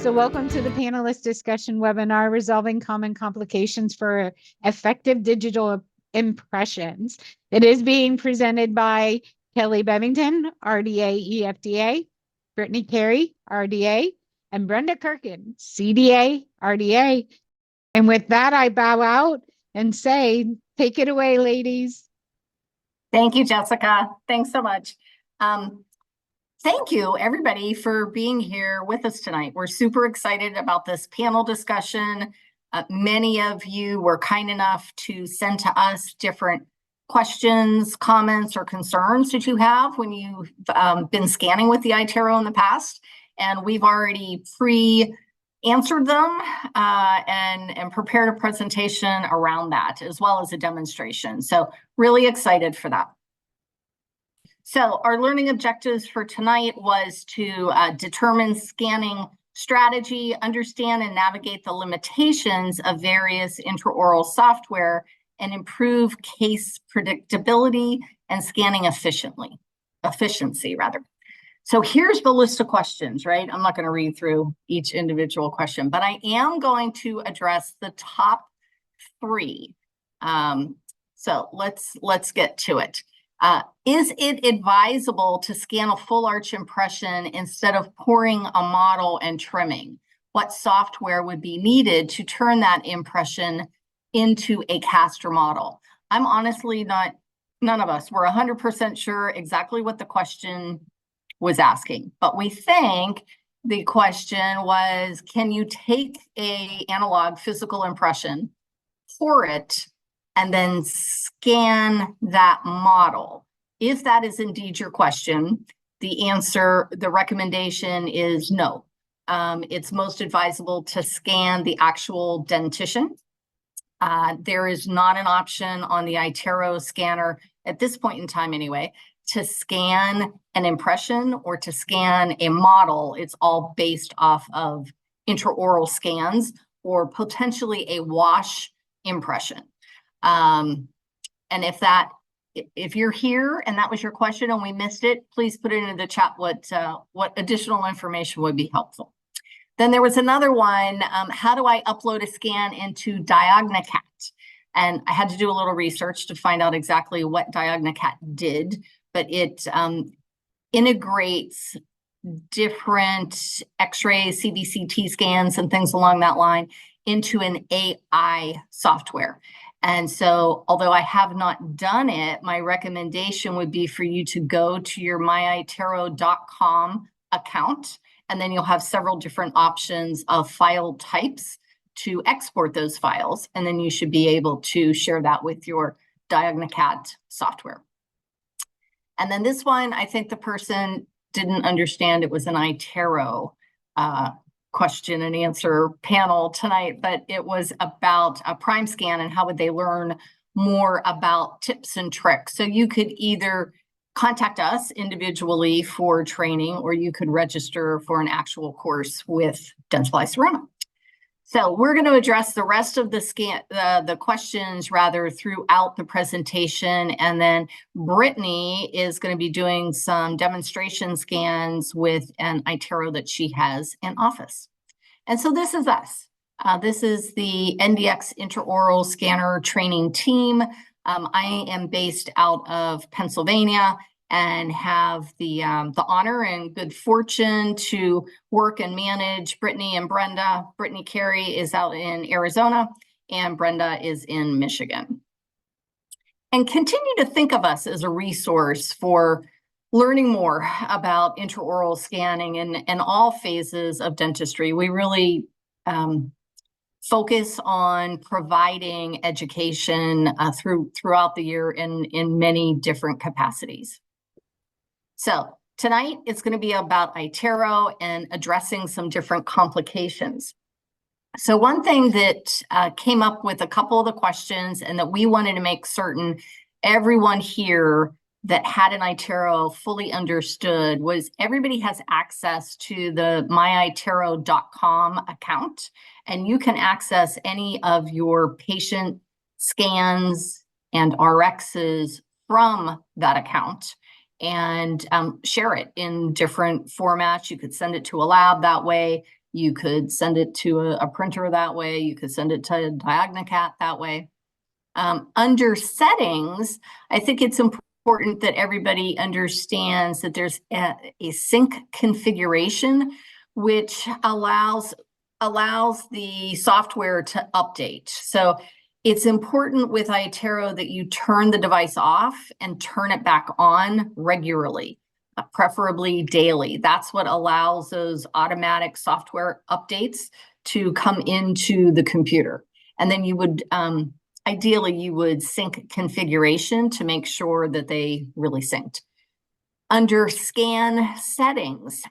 So welcome to the panelist discussion webinar, Resolving Common Complications for Effective Digital Impressions. It is being presented by Kelly Bevington, RDA, EFDA, Brittany Carey, RDA, and Brenda Kirkin, CDA, RDA. And with that, I bow out and say, take it away, ladies. Thank you, Jessica. Thanks so much. Thank you, everybody, for being here with us tonight. We're super excited about this panel discussion. Many of you were kind enough to send to us different questions, comments, or concerns that you have when you've been scanning with the iTero in the past. And we've already pre-answered them and prepared a presentation around that, as well as a demonstration. So really excited for that. So our learning objectives for tonight was to determine scanning strategy, understand and navigate the limitations of various intraoral software, and improve case predictability and scanning efficiency. So here's the list of questions, right? I'm not going to read through each individual question, but I am going to address the top three. So let's get to it. Is it advisable to scan a full arch impression instead of pouring a model and trimming? What software would be needed to turn that impression into a caster model? I'm honestly none of us were 100% sure exactly what the question was asking, but we think the question was, can you take an analog physical impression, pour it, and then scan that model? If that is indeed your question, the answer, the recommendation is no. It's most advisable to scan the actual dentition. There is not an option on the iTero scanner at this point in time anyway, to scan an impression or to scan a model. It's all based off of intraoral scans or potentially a wash impression. And if you're here and that was your question and we missed it, please put it into the chat what additional information would be helpful. Then there was another one, how do I upload a scan into DiagnaCat? And I had to do a little research to find out exactly what DiagnaCat did, but it integrates different X-ray, CBCT scans and things along that line into an AI software. And so, although I have not done it, my recommendation would be for you to go to your myitero.com account, and then you'll have several different options of file types to export those files, and then you should be able to share that with your DiagnaCat software. And then this one, I think the person didn't understand it was an iTero question and answer panel tonight, but it was about a prime scan and how would they learn more about tips and tricks. So you could either contact us individually for training, or you could register for an actual course with Dentsply Sirona. So we're going to address the rest of the questions rather throughout the presentation, and then Brittany is going to be doing some demonstration scans with an iTero that she has in office. And so this is us. This is the NDX intraoral scanner training team. I am based out of Pennsylvania and have the honor and good fortune to work and manage Brittany and Brenda. Brittany Carey is out in Arizona and Brenda is in Michigan. And continue to think of us as a resource for learning more about intraoral scanning in all phases of dentistry. We really focus on providing education throughout the year in many different capacities. So tonight it's going to be about iTero and addressing some different complications. So one thing that came up with a couple of the questions and that we wanted to make certain everyone here that had an iTero fully understood was everybody has access to the myitero.com account, and you can access any of your patient scans and RXs from that account and share it in different formats. You could send it to a lab that way. You could send it to a printer that way. You could send it to Diagnocat that way. Under settings, I think it's important that everybody understands that there's a sync configuration, which allows the software to update. So it's important with iTero that you turn the device off and turn it back on regularly, preferably daily. That's what allows those automatic software updates to come into the computer. And then you would, ideally, you would sync configuration to make sure that they really synced. Under scan settings,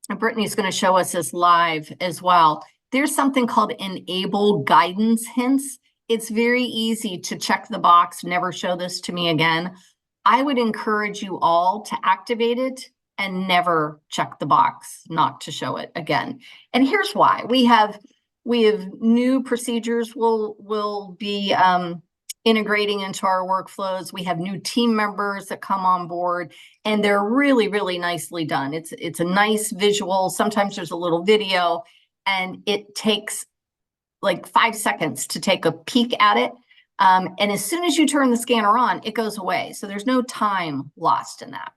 and Brittany's going to show us this live as well. There's something called enable guidance hints. It's very easy to check the box, never show this to me again. I would encourage you all to activate it and never check the box not to show it again. And here's why. We have new procedures we'll be integrating into our workflows. We have new team members that come on board, and they're really, really nicely done. It's a nice visual. Sometimes there's a little video, and it takes like 5 seconds to take a peek at it. And as soon as you turn the scanner on, it goes away. So there's no time lost in that.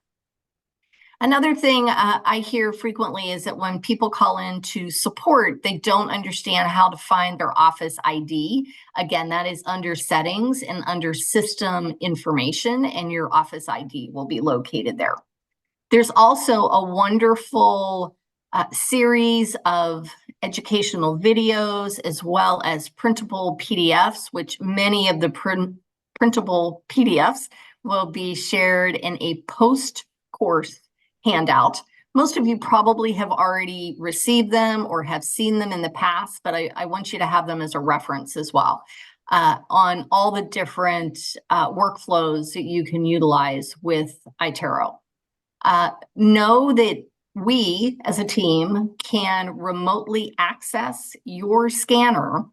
Another thing I hear frequently is that when people call in to support, they don't understand how to find their office ID. Again, that is under settings and under system information, and your office ID will be located there. There's also a wonderful series of educational videos as well as printable PDFs, which many of the printable PDFs will be shared in a post-course handout. Most of you probably have already received them or have seen them in the past, but I want you to have them as a reference as well on all the different workflows that you can utilize with iTero. Know that we as a team can remotely access your scanner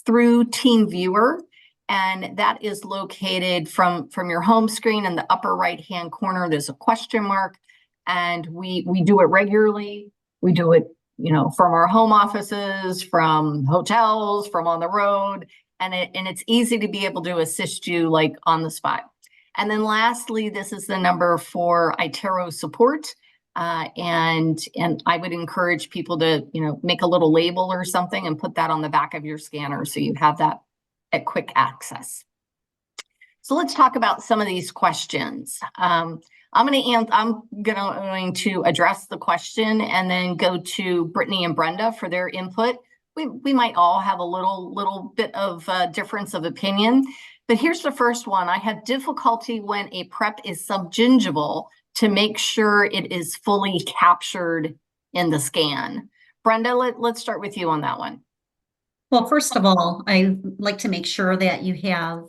through TeamViewer, and that is located from your home screen in the upper right hand corner. There's a question mark, and we do it regularly. We do it, from our home offices, from hotels, from on the road, and it's easy to be able to assist you like on the spot. And then lastly, this is the number for iTero support. And I would encourage people to, make a little label or something and put that on the back of your scanner so you have that at quick access. So let's talk about some of these questions. I'm going to address the question and then go to Brittany and Brenda for their input. We might all have a little bit of difference of opinion, but here's the first one. I have difficulty when a prep is subgingival to make sure it is fully captured in the scan. Brenda, let's start with you on that one. Well, first of all, I like to make sure that you have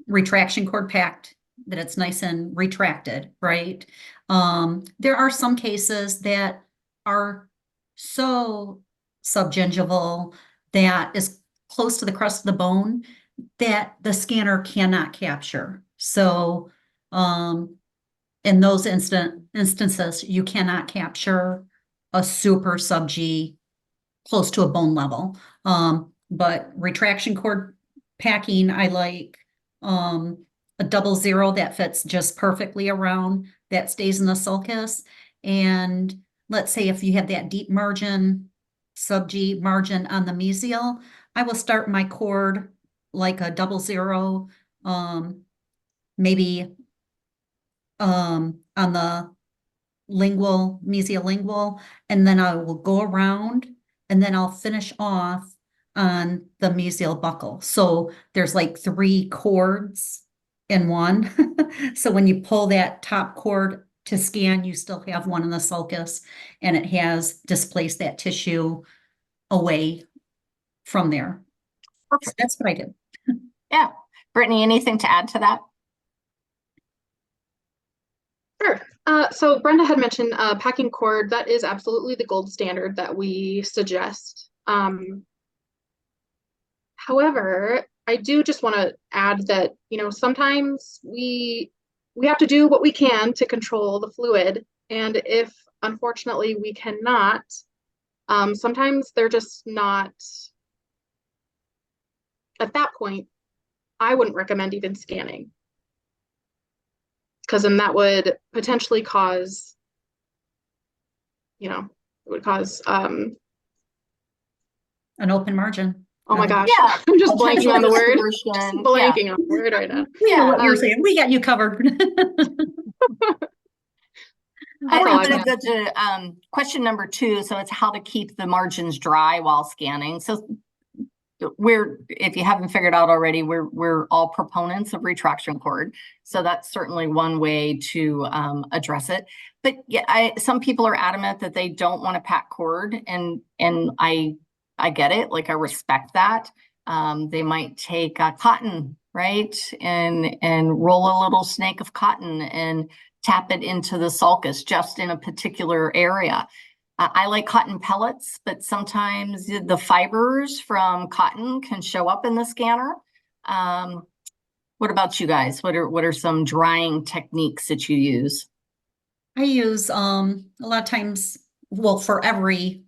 retraction cord packed, that it's nice and retracted, right? There are some cases that are so subgingival that is close to the crust of the bone that the scanner cannot capture. So in those instances, you cannot capture a super sub-G close to a bone level. But retraction cord packing, I like a 00 that fits just perfectly around, that stays in the sulcus. And let's say if you have that deep margin, sub-G margin on the mesial, I will start my cord like a 00, maybe on the lingual, mesial-lingual, and then I will go around and then I'll finish off on the mesial buccal. So there's like 3 cords in one. So when you pull that top cord to scan, you still have one in the sulcus, and it has displaced that tissue away from there. Perfect. So that's what I did. Yeah. Brittany, anything to add to that? Sure. So Brenda had mentioned packing cord. That is absolutely the gold standard that we suggest. However, I do just want to add that, sometimes we have to do what we can to control the fluid. And if unfortunately we cannot, Sometimes they're just not, at that point, I wouldn't recommend even scanning. Because then that would potentially cause, it would cause, An open margin. oh my gosh, Yeah. I'm just blanking on the word. Distortion. Just Yeah. blanking on the word right now. We know what you're Um, saying. We got you covered. That's all I But got. it's question number 2. So it's how to keep the margins dry while scanning. So if you haven't figured out already, we're all proponents of retraction cord. So that's certainly one way to address it. But yeah, some people are adamant that they don't want to pack cord, and I get it. Like, I respect that. They might take cotton, right, and roll a little snake of cotton and tap it into the sulcus just in a particular area. I like cotton pellets, but sometimes the fibers from cotton can show up in the scanner. What about you guys? What are some drying techniques that you use? I use a lot of times, well, for every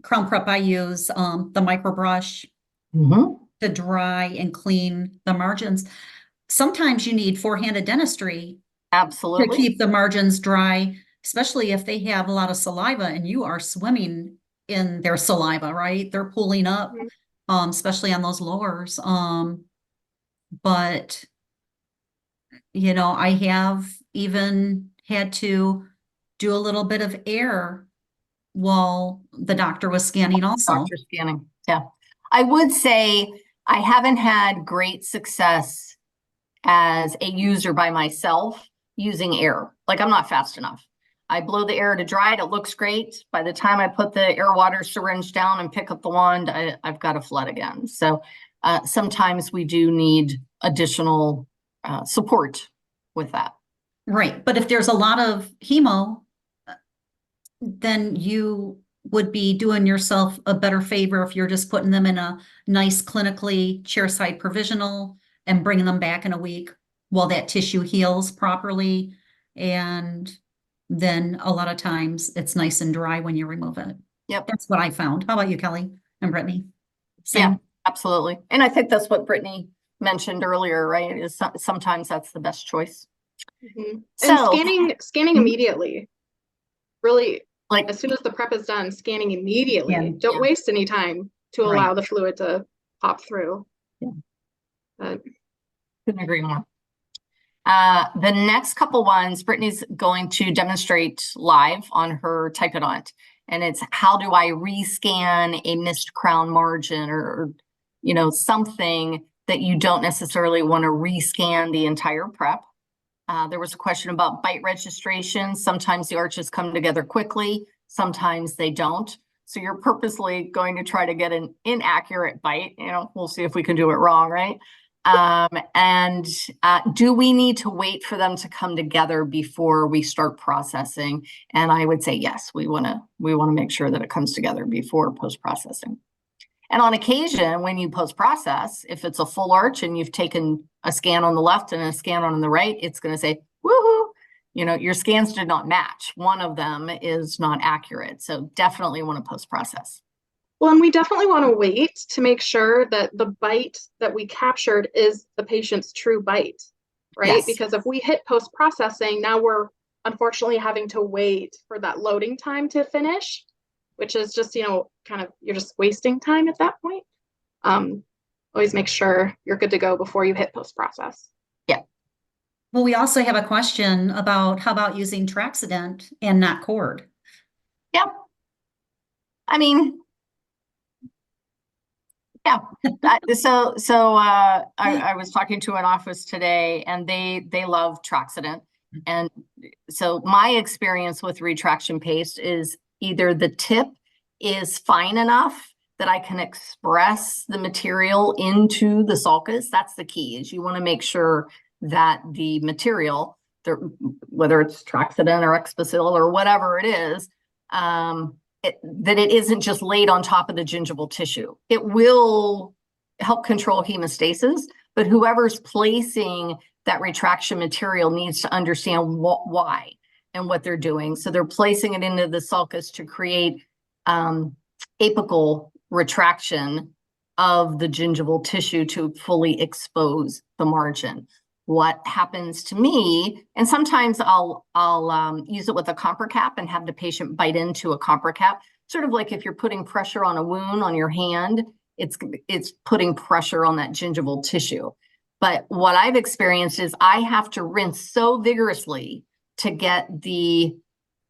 crown prep, I use the micro brush to dry and clean the margins. Sometimes you need four-handed dentistry to Absolutely. keep the margins dry, especially if they have a lot of saliva and you are swimming in their saliva, right? They're pooling up, especially on those lowers. But I have even had to do a little bit of air while the doctor was scanning also. Doctor scanning. Yeah. I would say I haven't had great success as a user by myself using air. Like, I'm not fast enough. I blow the air to dry it. It looks great. By the time I put the air water syringe down and pick up the wand, I've got a flood again. So sometimes we do need additional support with that. Right. But if there's a lot of hemo, then you would be doing yourself a better favor if you're just putting them in a nice clinically chairside provisional and bringing them back in a week while that tissue heals properly. And then a lot of times it's nice and dry when you remove it. Yep. That's what I found. How about you, Kelly and Brittany? Same? Yeah, absolutely. And I think that's what Brittany mentioned earlier, right? Is sometimes that's the best choice. And So scanning immediately. Really, like, as soon as the prep is done, scanning immediately. Yeah. Don't waste any time to Right. allow the fluid to pop through. couldn't agree more. The next couple ones, Brittany's going to demonstrate live on her Typodont, and it's how do I rescan a missed crown margin or something that you don't necessarily want to rescan the entire prep. There was a question about bite registration. Sometimes the arches come together quickly, sometimes they don't. So you're purposely going to try to get an inaccurate bite. We'll see if we can do it wrong, right? Do we need to wait for them to come together before we start processing? And I would say yes, we want to make sure that it comes together before post-processing. And on occasion, when you post-process, if it's a full arch and you've taken a scan on the left and a scan on the right, it's going to say, woohoo, your scans did not match. One of them is not accurate. So definitely want to post-process. Well, and we definitely want to wait to make sure that the bite that we captured is the patient's true bite, right? Yes. Because if we hit post-processing, now we're unfortunately having to wait for that loading time to finish, which is just, kind of, you're just wasting time at that point. Always make sure you're good to go before you hit post-process. Yeah. Well, we also have a question about how about using Traxident and not cord? Yep. I mean, yeah. I was talking to an office today, and they love Traxident. And so my experience with retraction paste is either the tip is fine enough that I can express the material into the sulcus. That's the key, is you want to make sure that the material, whether it's Traxident or Exposil or whatever it is, that it isn't just laid on top of the gingival tissue. It will help control hemostasis, but whoever's placing that retraction material needs to understand why and what they're doing. So they're placing it into the sulcus to create apical retraction of the gingival tissue to fully expose the margin. What happens to me, and sometimes I'll use it with a copper cap and have the patient bite into a copper cap, sort of like if you're putting pressure on a wound on your hand, it's putting pressure on that gingival tissue. But what I've experienced is I have to rinse so vigorously to get the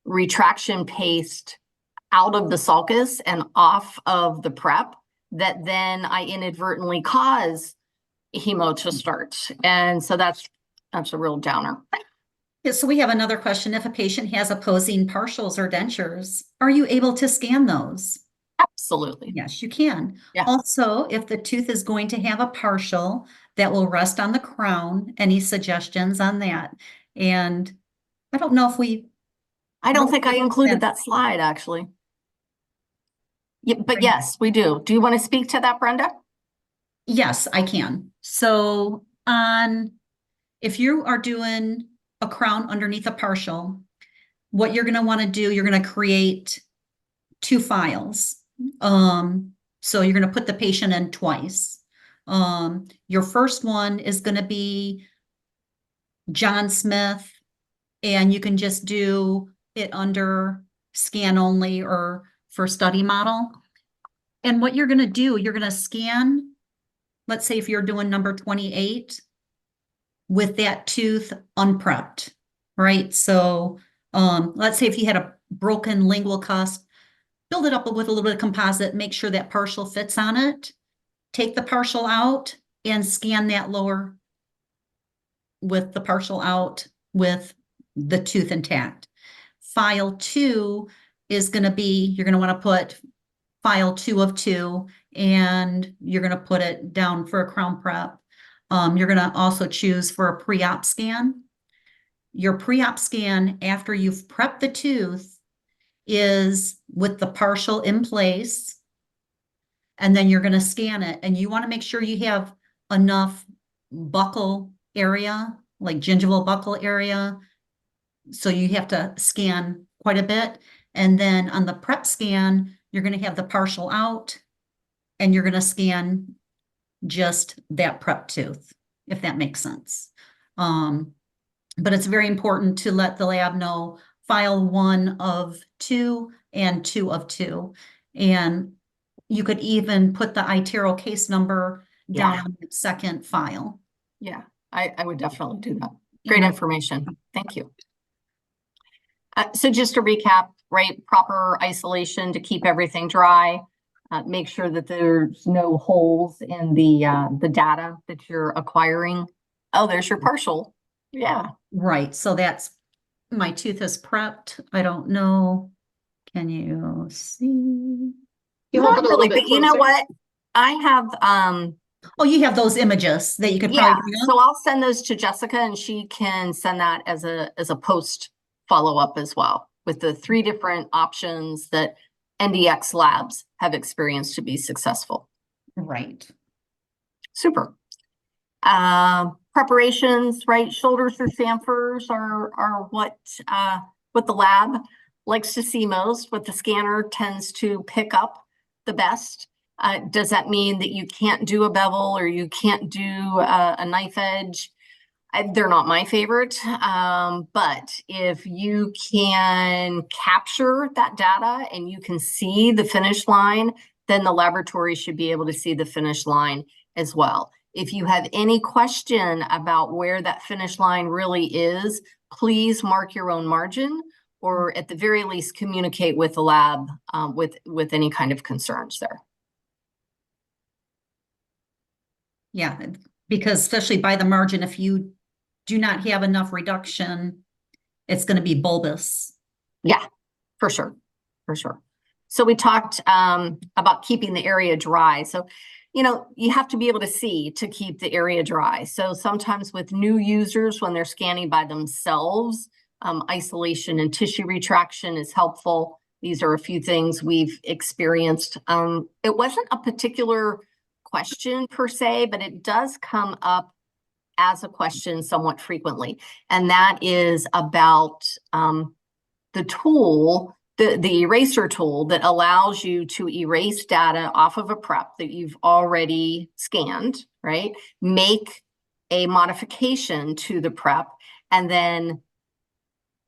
retraction paste out of the sulcus and off of the prep that then I inadvertently cause hemo to start. And so that's a real downer. Yeah, so we have another question. If a patient has opposing partials or dentures, are you able to scan those? Absolutely. Yes, you can. Yeah. Also, if the tooth is going to have a partial that will rest on the crown, any suggestions on that? And I don't know if I don't think I included that slide, actually. Yeah, but yes, we do. Do you want to speak to that, Brenda? Yes, I can. So if you are doing a crown underneath a partial, what you're going to want to do, you're going to create 2 files. So you're going to put the patient in twice. Your first one is going to be John Smith, and you can just do it under scan only or for study model. And what you're going to do, you're going to scan, let's say if you're doing number 28 with that tooth unprepped, right? So let's say if you had a broken lingual cusp, build it up with a little bit of composite, make sure that partial fits on it, take the partial out and scan that lower with the partial out with the tooth intact. File 2 is going to be, you're going to want to put file 2 of 2, and you're going to put it down for a crown prep. You're going to also choose for a pre-op scan. Your pre-op scan after you've prepped the tooth is with the partial in place, and then you're going to scan it, and you want to make sure you have enough buccal area, like gingival buccal area, so you have to scan quite a bit. And then on the prep scan, you're going to have the partial out, and you're going to scan just that prep tooth, if that makes sense. But it's very important to let the lab know file 1 of 2 and 2 of 2. And you could even put the iTero case number down on the second file. Yeah, I would definitely do that. Great information. Thank you. So just to recap, right, proper isolation to keep everything dry. Make sure that there's no holes in the data that you're acquiring. Oh, there's your partial. Yeah. Right. So that's, my tooth is prepped. I don't know. Can you see? Not really, but you know what? I have Oh, you have those images that you could probably bring up? So I'll send those to Jessica, and she can send that as a post follow-up as well, with the 3 different options that NDX labs have experienced to be successful. Right. Super. Preparations, right? Shoulders or chamfers are what the lab likes to see most, what the scanner tends to pick up the best. Does that mean that you can't do a bevel or you can't do a knife edge? They're not my favorite, but if you can capture that data and you can see the finish line, then the laboratory should be able to see the finish line as well. If you have any question about where that finish line really is, please mark your own margin, or at the very least communicate with the lab with any kind of concerns there. Yeah, because especially by the margin, if you do not have enough reduction, it's going to be bulbous. Yeah, for sure. For sure. So we talked about keeping the area dry. So, you know, you have to be able to see to keep the area dry. So sometimes with new users, when they're scanning by themselves, isolation and tissue retraction is helpful. These are a few things we've experienced. It wasn't a particular question per se, but it does come up as a question somewhat frequently. And that is about the tool the eraser tool that allows you to erase data off of a prep that you've already scanned, right? Make a modification to the prep and then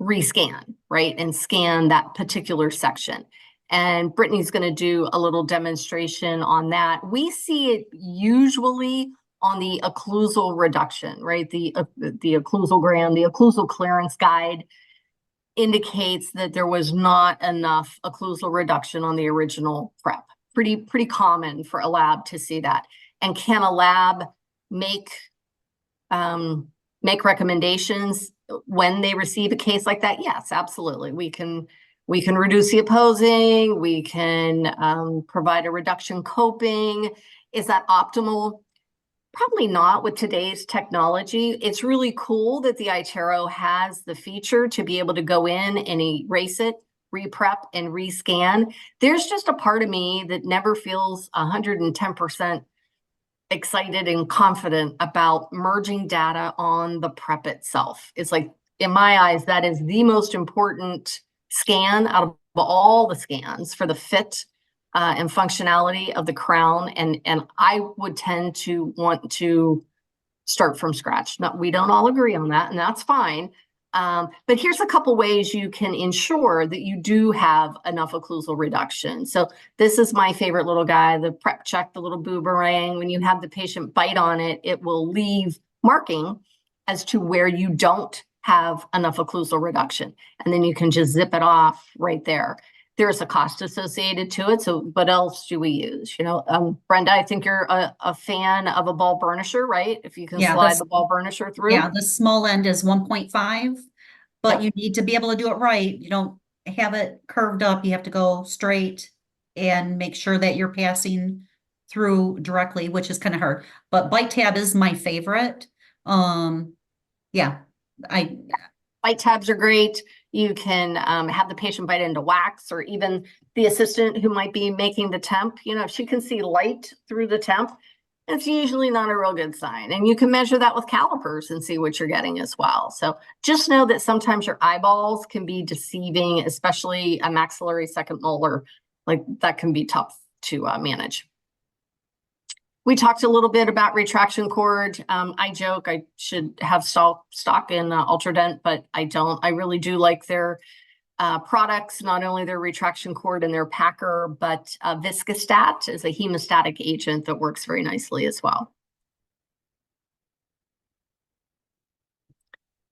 rescan, right? And scan that particular section. And Brittany's going to do a little demonstration on that. We see it usually on the occlusal reduction, right? The occlusogram, the occlusal clearance guide indicates that there was not enough occlusal reduction on the original prep. Pretty common for a lab to see that. And can a lab make recommendations when they receive a case like that? Yes, absolutely. We can reduce the opposing. We can provide a reduction coping. Is that optimal? Probably not with today's technology. It's really cool that the iTero has the feature to be able to go in and erase it, reprep, and rescan. There's just a part of me that never feels 110% excited and confident about merging data on the prep itself. It's like, in my eyes, that is the most important scan out of all the scans for the fit and functionality of the crown. And I would tend to want to start from scratch. Now, we don't all agree on that, and that's fine. But here's a couple ways you can ensure that you do have enough occlusal reduction. So this is my favorite little guy, the prep check, the little boomerang. When you have the patient bite on it, it will leave marking as to where you don't have enough occlusal reduction. And then you can just zip it off right there. There's a cost associated to it. So what else do we use? You know, Brenda, I think you're a fan of a ball burnisher, right? If you can slide the ball burnisher through. Yeah, the small end is 1.5, but you need to be able to do it right. You don't have it curved up. You have to go straight and make sure that you're passing through directly, which is kind of hard. But bite tab is my favorite. Yeah, bite tabs are great. You can have the patient bite into wax, or even the assistant who might be making the temp. You know, if she can see light through the temp, it's usually not a real good sign. And you can measure that with calipers and see what you're getting as well. So just know that sometimes your eyeballs can be deceiving, especially a maxillary second molar. Like, that can be tough to manage. We talked a little bit about retraction cord. I joke I should have stock in Ultradent, but I don't. I really do like their products, not only their retraction cord and their packer, but Viscostat is a hemostatic agent that works very nicely as well.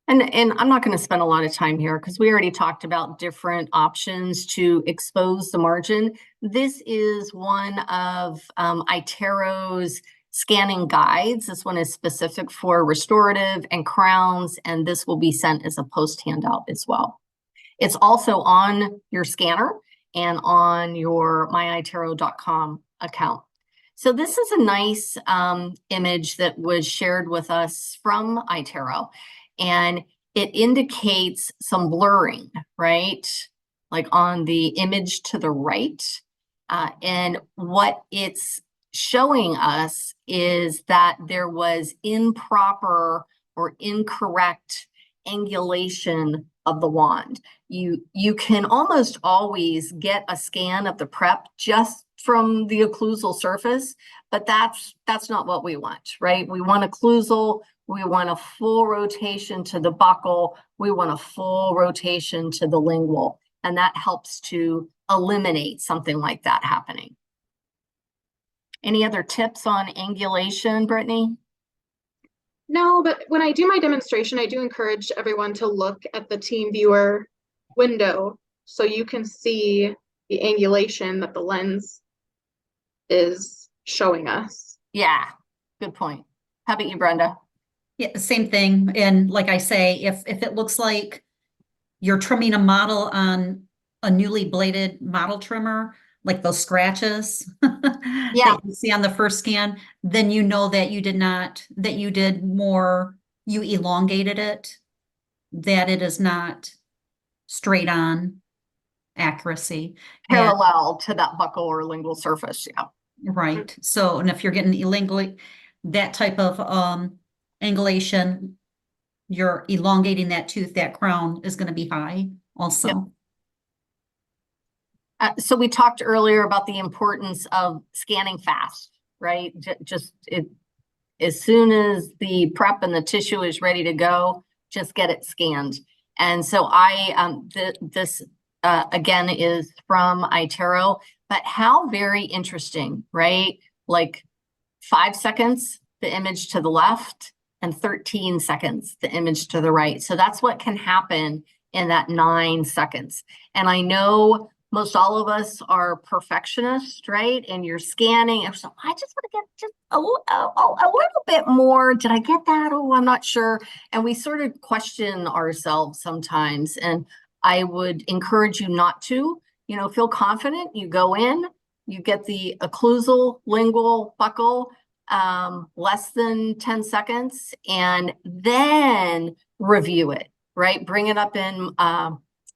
And I'm not going to spend a lot of time here because we already talked about different options to expose the margin. This is one of iTero's scanning guides. This one is specific for restorative and crowns, and this will be sent as a post handout as well. It's also on your scanner and on your myitero.com account. So this is a nice image that was shared with us from iTero. And it indicates some blurring, right? Like on the image to the right. And what it's showing us is that there was improper or incorrect angulation of the wand. You can almost always get a scan of the prep just from the occlusal surface, but that's not what we want, right? We want occlusal. We want a full rotation to the buccal. We want a full rotation to the lingual. And that helps to eliminate something like that happening. Any other tips on angulation, Brittany? No, but when I do my demonstration, I do encourage everyone to look at the team viewer window so you can see the angulation that the lens is showing us. Yeah, good point. How about you, Brenda? Yeah, same thing. And like I say, if it looks like you're trimming a model on a newly bladed model trimmer, like those scratches that you see on the first scan, then you know that you did more, you elongated it, that it is not straight on accuracy. Parallel to that buccal or lingual surface, yeah. Right. So, and if you're getting that type of angulation, you're elongating that tooth, that crown is going to be high also. Yep. So we talked earlier about the importance of scanning fast, right? As soon as the prep and the tissue is ready to go, just get it scanned. And so this again is from iTero, but how very interesting, right? Like 5 seconds, the image to the left, and 13 seconds, the image to the right. So that's what can happen in that 9 seconds. And I know most all of us are perfectionists, right? And you're scanning. So I just want to get just a little bit more. Did I get that? Oh, I'm not sure. And we sort of question ourselves sometimes. And I would encourage you not to, feel confident. You go in, you get the occlusal lingual buccal, less than 10 seconds, and then review it, right? Bring it up in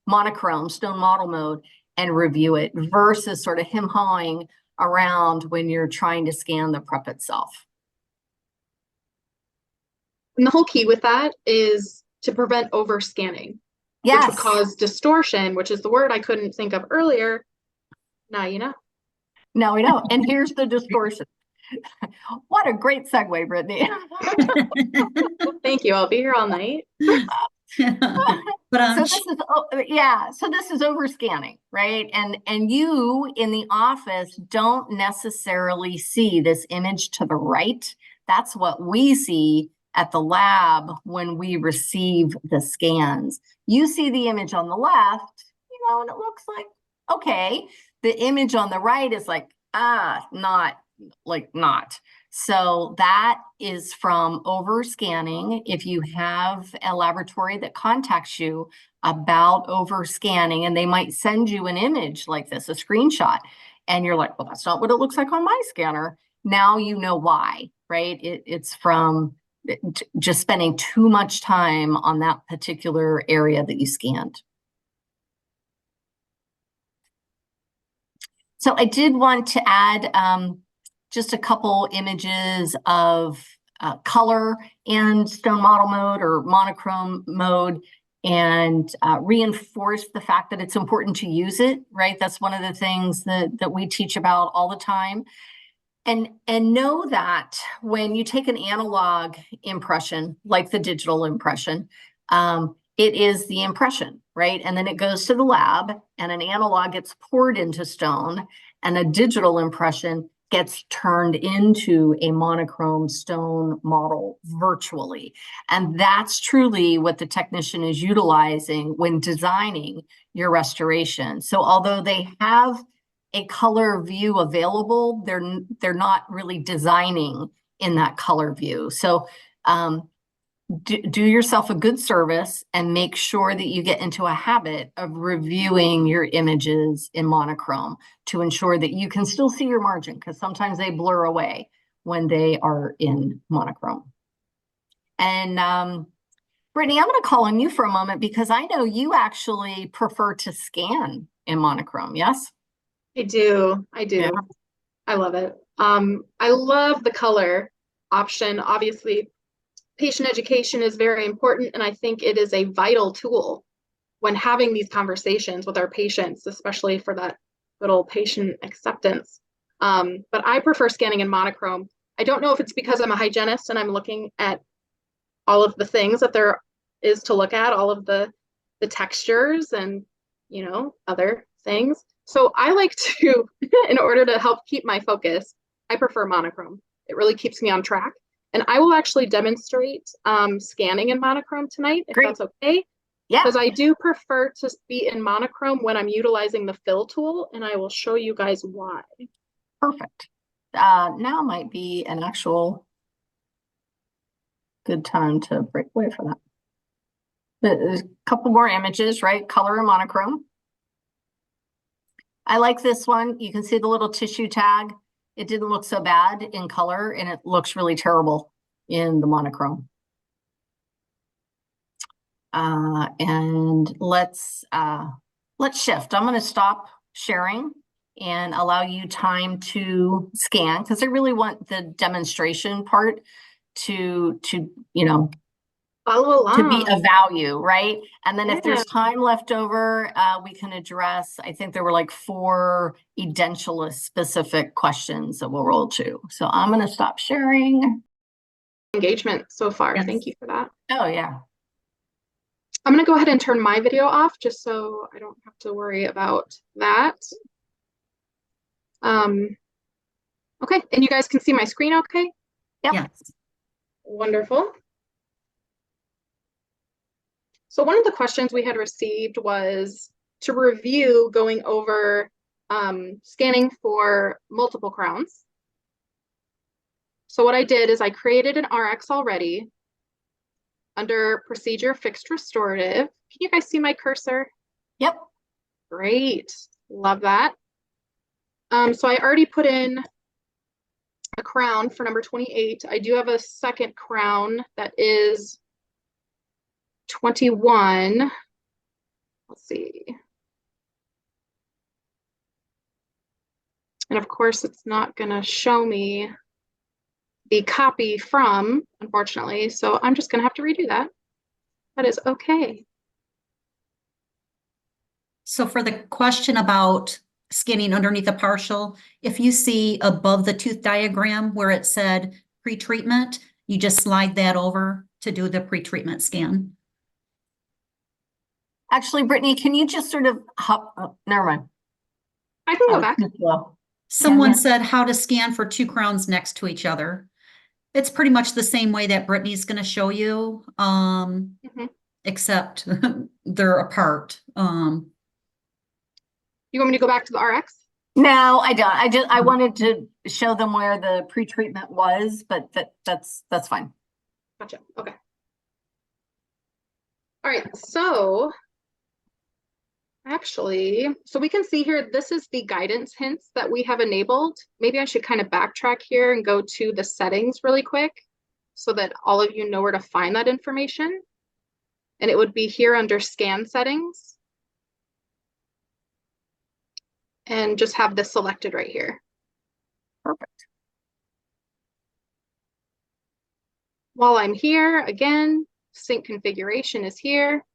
monochrome, stone model mode, and review it versus sort of him-hawing around when you're trying to scan the prep itself. And the whole key with that is to prevent over scanning, Yes. which would cause distortion, which is the word I couldn't think of earlier. Now you know. Now we know. And here's the distortion. What a great segue, Brittany. Thank you. I'll be here all night. But so this is over scanning, right? And you in the office don't necessarily see this image to the right. That's what we see at the lab when we receive the scans. You see the image on the left, and it looks like, okay. The image on the right is like, not. So that is from over scanning. If you have a laboratory that contacts you about over scanning, and they might send you an image like this, a screenshot, and you're like, well, that's not what it looks like on my scanner. Now you know why, right? It's from just spending too much time on that particular area that you scanned. So I did want to add just a couple images of color and stone model mode or monochrome mode, and reinforce the fact that it's important to use it, right? That's one of the things that we teach about all the time. And know that when you take an analog impression, like the digital impression, it is the impression, right? And then it goes to the lab, and an analog gets poured into stone, and a digital impression gets turned into a monochrome stone model virtually. And that's truly what the technician is utilizing when designing your restoration. So although they have a color view available, they're not really designing in that color view. So do yourself a good service and make sure that you get into a habit of reviewing your images in monochrome to ensure that you can still see your margin, because sometimes they blur away when they are in monochrome. And Brittany, I'm going to call on you for a moment, because I know you actually prefer to scan in monochrome. Yes? I do. Yeah. I love it. I love the color option. Obviously, patient education is very important, and I think it is a vital tool when having these conversations with our patients, especially for that little patient acceptance. But I prefer scanning in monochrome. I don't know if it's because I'm a hygienist and I'm looking at all of the things that there is to look at, all of the textures and, other things. So I like to, in order to help keep my focus, I prefer monochrome. It really keeps me on track. And I will actually demonstrate scanning in monochrome tonight, if that's okay. Yeah. Because I do prefer to be in monochrome when I'm utilizing the fill tool, and I will show you guys why. Perfect. Now might be an actual good time to break away from that. There's a couple more images, right? Color and monochrome. I like this one. You can see the little tissue tag. It didn't look so bad in color, and it looks really terrible in the monochrome. And let's shift. I'm going to stop sharing and allow you time to scan, because I really want the demonstration part to Follow to be along. a value, right? And then if Yeah. there's time left over, we can address, I think there were like 4 edentulous specific questions that we'll roll to. So I'm going to stop sharing. Engagement so far. Yes. Thank you for that. Oh, yeah. I'm going to go ahead and turn my video off just so I don't have to worry about that. Okay, and you guys can see my screen okay? Yep. Yes. Wonderful. So one of the questions we had received was to review going over scanning for multiple crowns. So what I did is I created an RX already under procedure fixed restorative. Can you guys see my cursor? Yep. Great, love that. So I already put in a crown for number 28. I do have a second crown that is 21. Let's see. And of course, it's not going to show me the copy from, unfortunately. So I'm just going to have to redo that. That is okay. So for the question about scanning underneath a partial, if you see above the tooth diagram where it said pre-treatment, you just slide that over to do the pre-treatment scan. Actually, Brittany, can you just sort of hop? Oh, never mind. I can go back. Well, Someone Yeah. said how to scan for 2 crowns next to each other. It's pretty much the same way that Brittany's going to show you, except they're apart. You want me to go back to the RX? no, I don't. I wanted to show them where the pre-treatment was, but that's fine. Gotcha. Okay. All right. So actually, so we can see here, this is the guidance hints that we have enabled. Maybe I should kind of backtrack here and go to the settings really quick so that all of you know where to find that information. And it would be here under scan settings. And just have this selected right here. Perfect. While I'm here, again, sync configuration is here.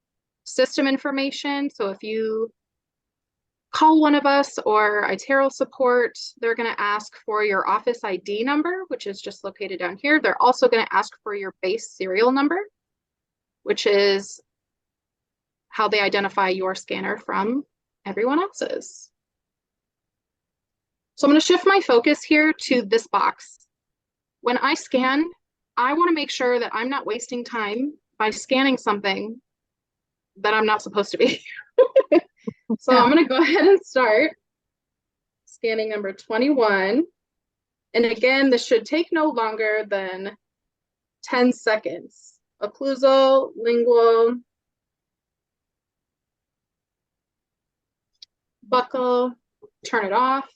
System information. So if you call one of us or iTero support, they're going to ask for your office ID number, which is just located down here. They're also going to ask for your base serial number, which is how they identify your scanner from everyone else's. So I'm going to shift my focus here to this box. When I scan, I want to make sure that I'm not wasting time by scanning something that I'm not supposed to be. So I'm going to go ahead and start scanning number 21. And again, this should take no longer than 10 seconds. Occlusal, lingual, buccal, turn it off.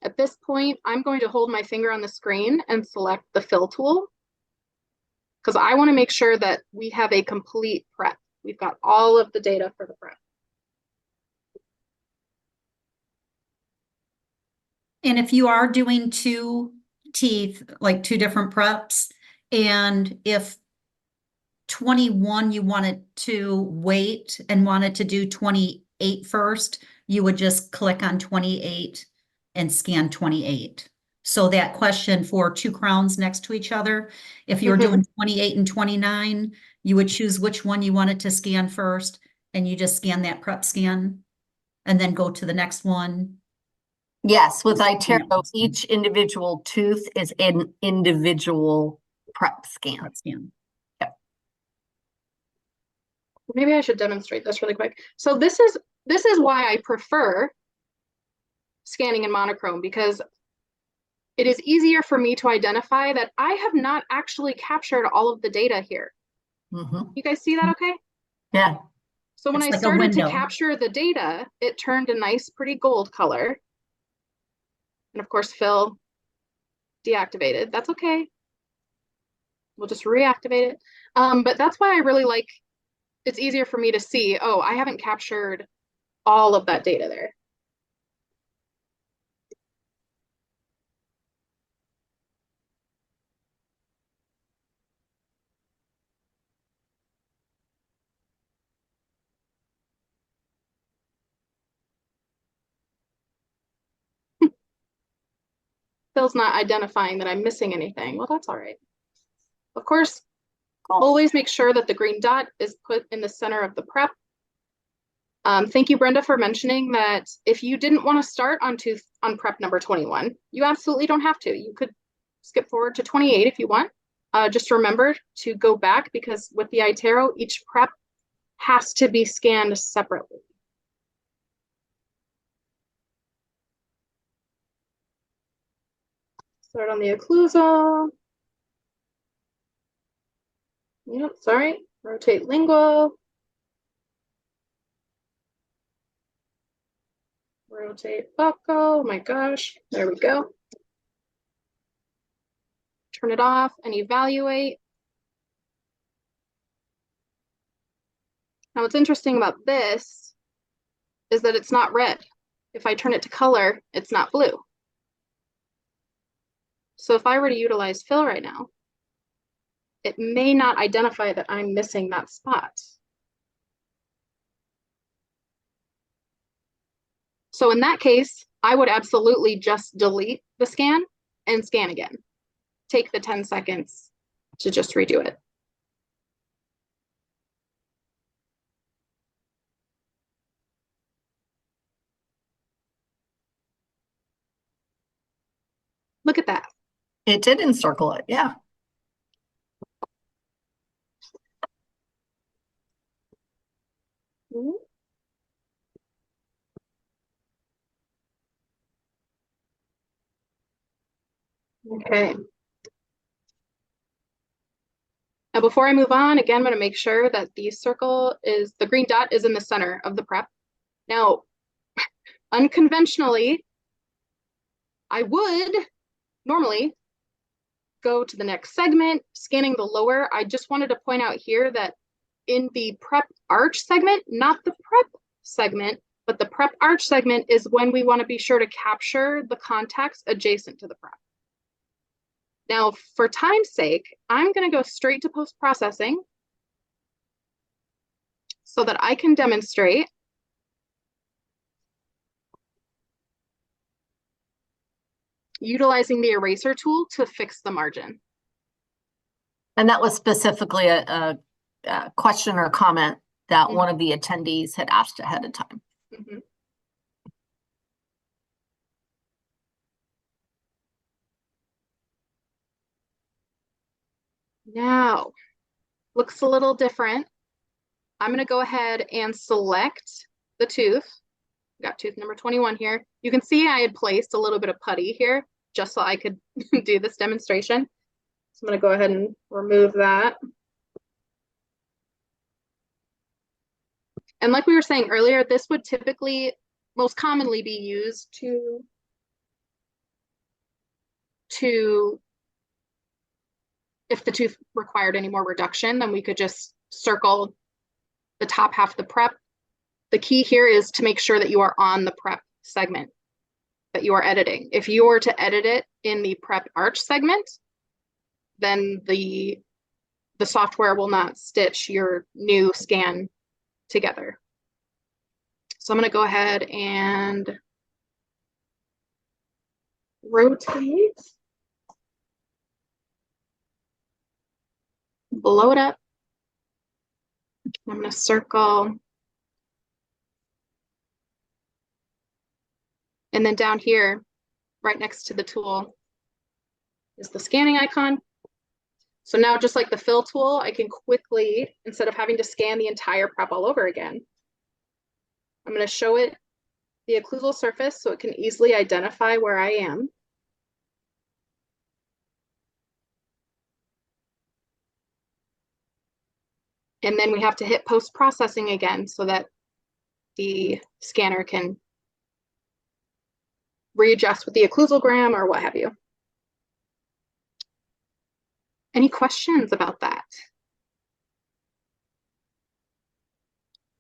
At this point, I'm going to hold my finger on the screen and select the fill tool because I want to make sure that we have a complete prep. We've got all of the data for the prep. And if you are doing 2 teeth, like 2 different preps, and if 21 you wanted to wait and wanted to do 28 first, you would just click on 28 and scan 28. So that question for 2 crowns next to each other, if you're doing 28 and 29, you would choose which one you wanted to scan first, and you just scan that prep scan and then go to the next one. Yes, with iTero, each individual tooth is an individual prep scan. Prep scan. Maybe I should demonstrate this really quick. So this is why I prefer scanning in monochrome, because it is easier for me to identify that I have not actually captured all of the data here. You guys see that okay? Yeah. So when It's I like a started to window. capture the data, it turned a nice, pretty gold color. And of course, fill deactivated. That's okay. We'll just reactivate it. But that's why I really like, it's easier for me to see, oh, I haven't captured all of that data there. Phil's not identifying that I'm missing anything. Well, that's all right. Of course, Cool. always make sure that the green dot is put in the center of the prep. Thank you, Brenda, for mentioning that if you didn't want to start on prep number 21, you absolutely don't have to. You could skip forward to 28 if you want. Just remember to go back, because with the iTero, each prep has to be scanned separately. Start on the occlusal. Yep, sorry. Rotate lingual. Rotate buccal. Oh my gosh. There we go. Turn it off and evaluate. Now, what's interesting about this is that it's not red. If I turn it to color, it's not blue. So if I were to utilize fill right now, it may not identify that I'm missing that spot. So in that case, I would absolutely just delete the scan and scan again. Take the 10 seconds to just redo it. Look at that. It did encircle it, yeah. Okay. Now, before I move on, again, I'm going to make sure that the green dot is in the center of the prep. Now, unconventionally, I would normally go to the next segment, scanning the lower. I just wanted to point out here that in the prep arch segment, not the prep segment, but the prep arch segment is when we want to be sure to capture the contacts adjacent to the prep. Now, for time's sake, I'm going to go straight to post-processing so that I can demonstrate utilizing the eraser tool to fix the margin. And that was specifically a question or comment that Mhm. one of the attendees had asked ahead of time. Mhm. Now, looks a little different. I'm going to go ahead and select the tooth. Got tooth number 21 here. You can see I had placed a little bit of putty here just so I could do this demonstration. So I'm going to go ahead and remove that. And like we were saying earlier, this would typically most commonly be used to if the tooth required any more reduction, then we could just circle the top half of the prep. The key here is to make sure that you are on the prep segment that you are editing. If you were to edit it in the prep arch segment, then the software will not stitch your new scan together. So I'm going to go ahead and rotate, blow it up. I'm going to circle. And then down here, right next to the tool, is the scanning icon. So now, just like the fill tool, I can quickly, instead of having to scan the entire prep all over again, I'm going to show it the occlusal surface so it can easily identify where I am. And then we have to hit post-processing again so that the scanner can readjust with the occlusogram or what have you. Any questions about that?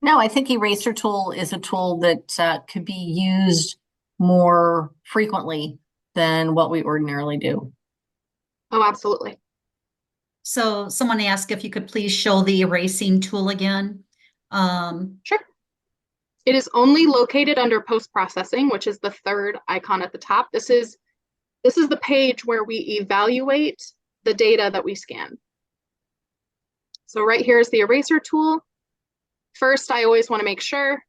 No, I think eraser tool is a tool that could be used more frequently than what we ordinarily do. Oh, absolutely. So someone asked if you could please show the erasing tool again. Sure. It is only located under post-processing, which is the third icon at the top. This is This is the page where we evaluate the data that we scan. So right here is the eraser tool. First, I always want to make sure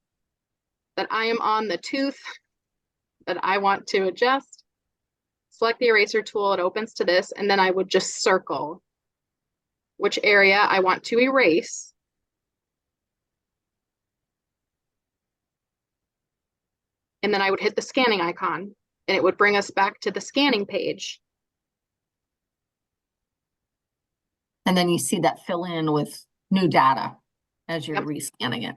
that I am on the tooth that I want to adjust. Select the eraser tool, it opens to this, and then I would just circle which area I want to erase. And then I would hit the scanning icon, and it would bring us back to the scanning page. And then you see that fill in with new data as you're Yep. rescanning it.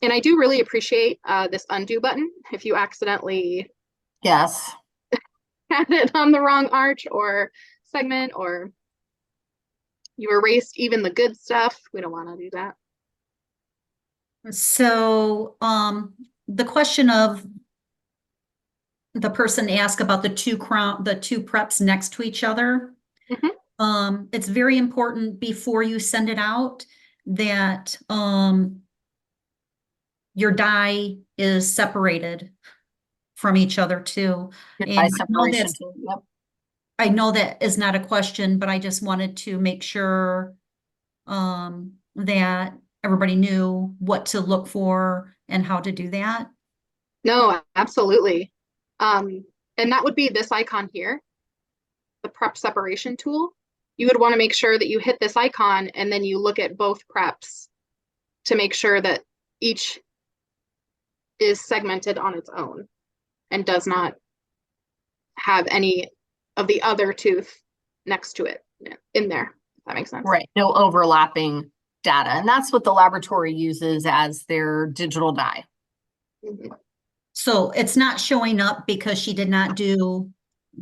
And I do really appreciate this undo button. If you accidentally Yes. had it on the wrong arch or segment, or you erased even the good stuff, we don't want to do that. So, the question of the person asked about the two preps next to each other. Mhm. It's very important before you send it out that, your dye is separated from each other too. Your And eye I know separation that's- tool. Yep. I know that is not a question, but I just wanted to make sure, that everybody knew what to look for and how to do that. No, absolutely. And that would be this icon here, the prep separation tool. You would want to make sure that you hit this icon and then you look at both preps to make sure that each is segmented on its own and does not have any of the other tooth next to it in there, if that makes sense. Right. No overlapping data. And that's what the laboratory uses as their digital dye. Mhm. So it's not showing up because she did not do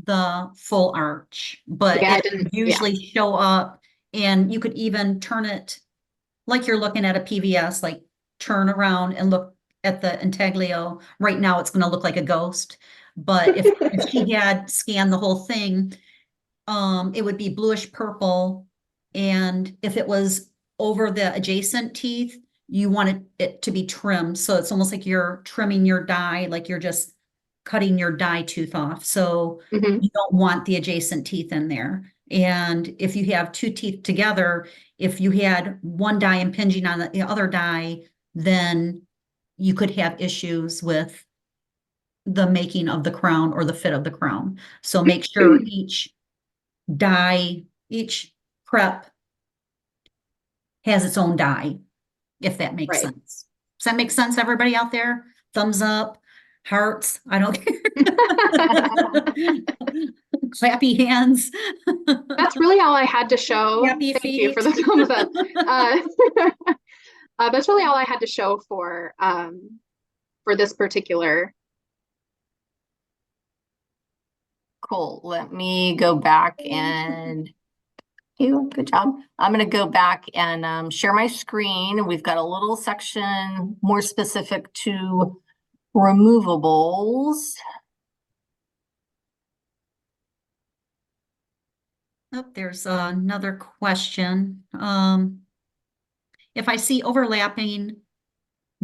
the full arch, but Yeah, I it didn't- would usually show up, and you could even turn it like you're looking at a PVS, like turn around and look at the intaglio. Right now, it's going to look like a ghost. But if she had scanned the whole thing, it would be bluish purple. And if it was over the adjacent teeth, you want it to be trimmed. So it's almost like you're trimming your dye, like you're just cutting your dye tooth off. So Mhm. you don't want the adjacent teeth in there. And if you have two teeth together, if you had one dye impinging on the other dye, then you could have issues with the making of the crown or the fit of the crown. So make sure each prep has its own dye, if that makes Right. sense. Does that make sense, everybody out there? Thumbs up, hearts, I don't care. Clappy hands. That's really all I had to show. Happy Thank you for feet. the thumbs up. That's really all I had to show for this particular. Cool. Let me go back and good job. I'm going to go back and share my screen. We've got a little section more specific to removables. Oh, there's another question. If I see overlapping,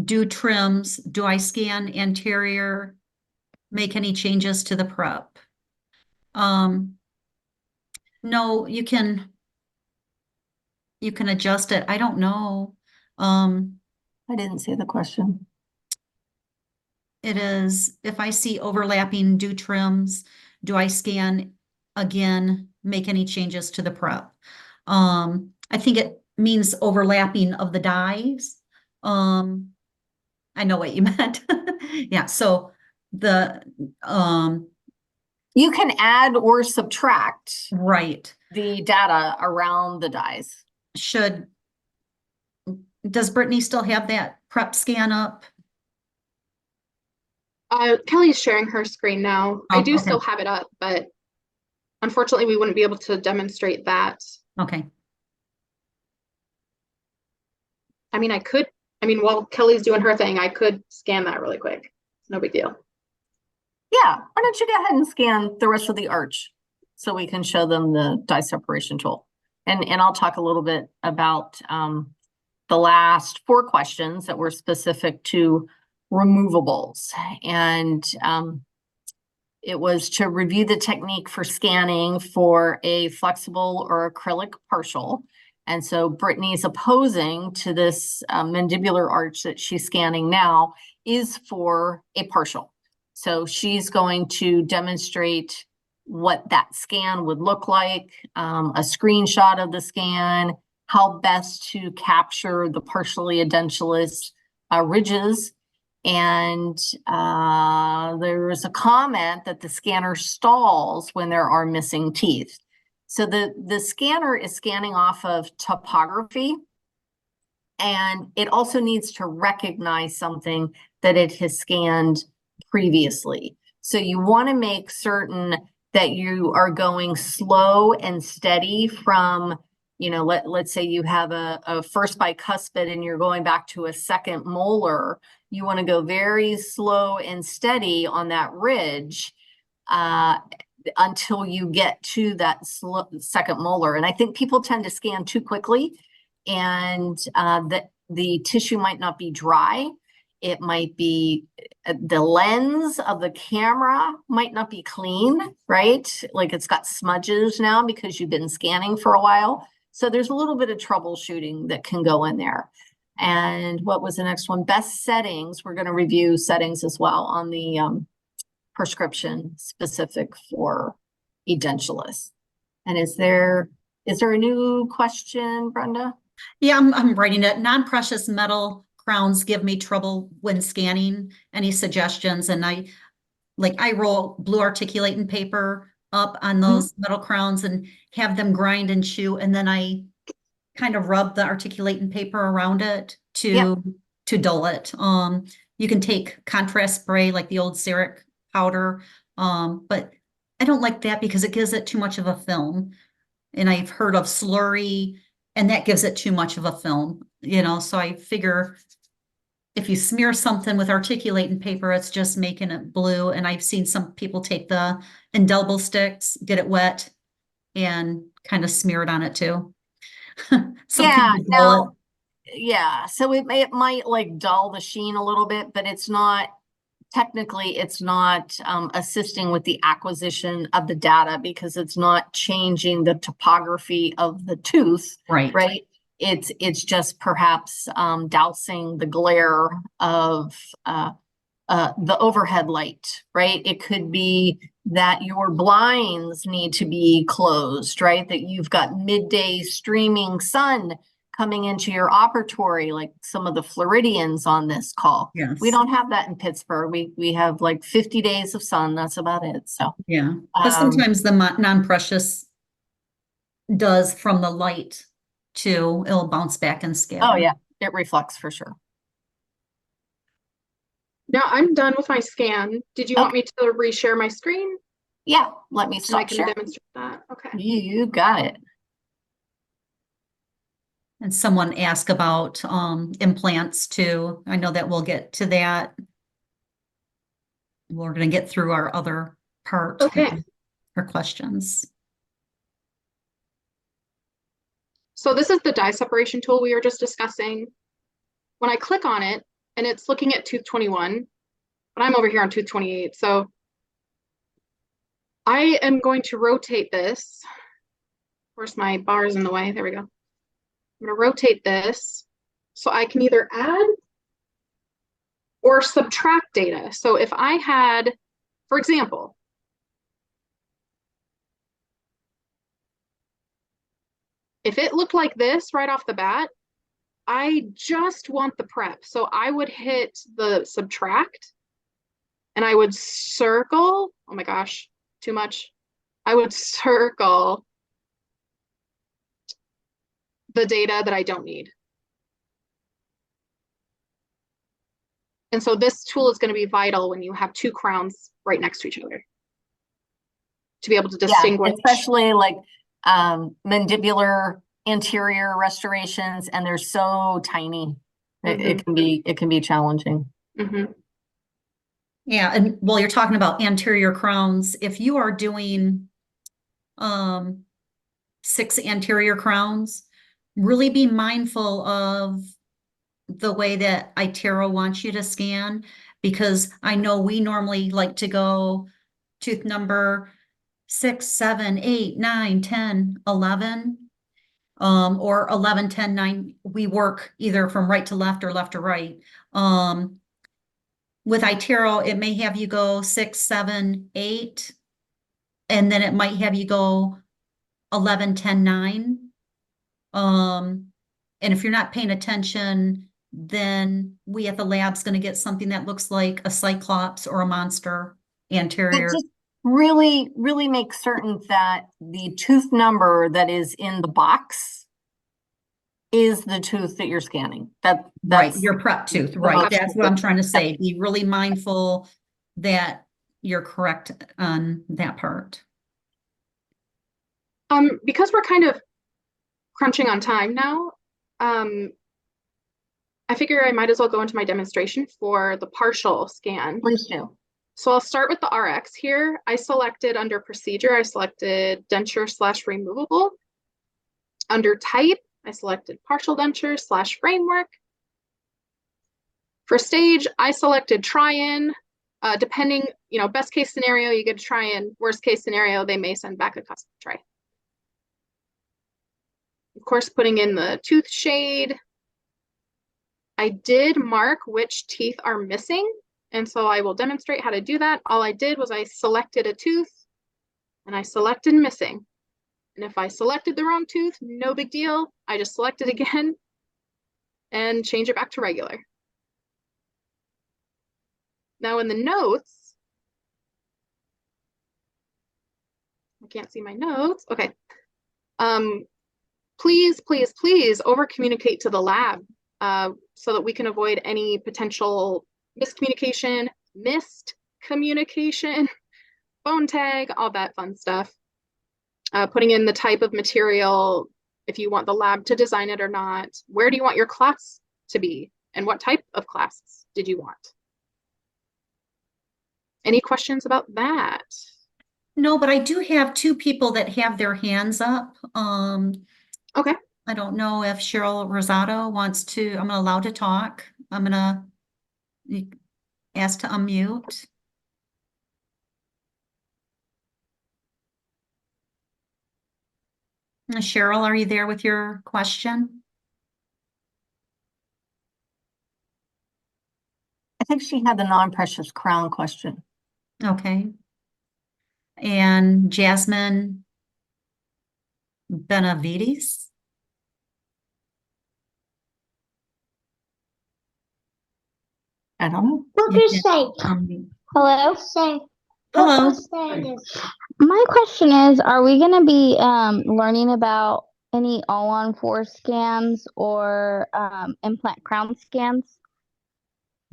do trims, do I scan anterior, make any changes to the prep? No, you can adjust it. I don't know. I didn't see the question. It is, if I see overlapping, do trims, do I scan again, make any changes to the prep? I think it means overlapping of the dyes. I know what you meant. Yeah, so the, You can add or subtract right, the data around the dyes. does Brittany still have that prep scan up? Kelly's sharing her screen now. I Oh, do okay. still have it up, but unfortunately we wouldn't be able to demonstrate that. Okay, I mean, while Kelly's doing her thing, I could scan that really quick. No big deal. Yeah, why don't you go ahead and scan the rest of the arch so we can show them the dye separation tool. And I'll talk a little bit about the last 4 questions that were specific to removables. And It was to review the technique for scanning for a flexible or acrylic partial. And so Brittany's opposing to this mandibular arch that she's scanning now is for a partial. So she's going to demonstrate what that scan would look like, a screenshot of the scan, how best to capture the partially edentulous ridges. And there was a comment that the scanner stalls when there are missing teeth. So the scanner is scanning off of topography, and it also needs to recognize something that it has scanned previously. So you want to make certain that you are going slow and steady from, let's say you have a first bicuspid and you're going back to a second molar. You want to go very slow and steady on that ridge until you get to that second molar. And I think people tend to scan too quickly, and the tissue might not be dry. It might be the lens of the camera might not be clean, right? Like it's got smudges now because you've been scanning for a while. So there's a little bit of troubleshooting that can go in there. And what was the next one? Best settings. We're going to review settings as well on the prescription specific for edentulous. And is there a new question, Brenda? Yeah, I'm writing it. Non-precious metal crowns give me trouble when scanning. Any suggestions? And I roll blue articulating paper up on those metal crowns and have them grind and chew, and then I kind of rub the articulating paper around it to dull it. You can take contrast spray like the old Ceric powder, but I don't like that because it gives it too much of a film. And I've heard of slurry, and that gives it too much of a film, so I figure if you smear something with articulating paper, it's just making it blue. And I've seen some people take the indelible sticks, get it wet, and kind of smear it on it too. So it might like dull the sheen a little bit, but it's not assisting with the acquisition of the data because it's not changing the topography of the tooth, right? It's just perhaps dousing the glare of the overhead light, right? It could be that your blinds need to be closed, right? That you've got midday streaming sun coming into your operatory, like some of the Floridians on this call. Yes. We don't have that in Pittsburgh. We have like 50 days of sun. That's about it. So yeah, but sometimes the non-precious does from the light too. It'll bounce back and scatter. Oh yeah, it reflects for sure. Now I'm done with my scan. Did you want me to reshare my screen? Yeah, let me And I stop can sharing. demonstrate that. Okay. You got it. And someone asked about implants too. I know that we'll get to that. We're going to get through our other part. Okay. For questions. So this is the dye separation tool we were just discussing. When I click on it, and it's looking at tooth 21, but I'm over here on tooth 28. So I am going to rotate this. Of course, my bar is in the way. There we go. I'm going to rotate this so I can either add or subtract data. So if I had, for example, if it looked like this right off the bat, I just want the prep. So I would hit the subtract and I would circle. Oh my gosh, too much. I would circle the data that I don't need. And so this tool is going to be vital when you have two crowns right next to each other to be able to distinguish. Especially like mandibular anterior restorations, and they're so tiny. It can be challenging. Yeah, and while you're talking about anterior crowns, if you are doing 6 anterior crowns, really be mindful of the way that iTero wants you to scan, because I know we normally like to go tooth number 6, 7, 8, 9, 10, 11, or 11, 10, 9. We work either from right to left or left to right. With iTero, it may have you go 6, 7, 8, and then it might have you go 11, 10, 9. And if you're not paying attention, then we at the lab's going to get something that looks like a cyclops or a monster But anterior. just really make certain that the tooth number that is in the box is the tooth that you're scanning. Right, That's your prep tooth, right? That's what I'm trying to say. Be really mindful that you're correct on that part. Because we're kind of crunching on time now, I figure I might as well go into my demonstration for the partial scan. please do. So I'll start with the RX here. I selected under procedure, I selected denture/removable. Under type, I selected partial denture / framework. For stage, I selected try-in. Depending, best case scenario, you get a try-in. Worst case scenario, they may send back a custom try. Of course, putting in the tooth shade. I did mark which teeth are missing, and so I will demonstrate how to do that. All I did was I selected a tooth, and I selected missing. And if I selected the wrong tooth, no big deal. I just select it again and change it back to regular. Now in the notes, I can't see my notes. Okay. Please over communicate to the lab so that we can avoid any potential miscommunication, missed communication, phone tag, all that fun stuff. Putting in the type of material, if you want the lab to design it or not. Where do you want your class to be? And what type of classes did you want? Any questions about that? No, but I do have 2 people that have their hands up. Okay. I don't know if Cheryl Rosato wants to, I'm gonna allow to talk. I'm gonna ask to unmute. Cheryl, are you there with your question? I think she had the non-precious crown question. Okay. And Jasmine Benavides? I don't know. What You you're can saying? unmute. Hello? Say. Hello. My question is, are we going to be learning about any all-on-4 scans or implant crown scans?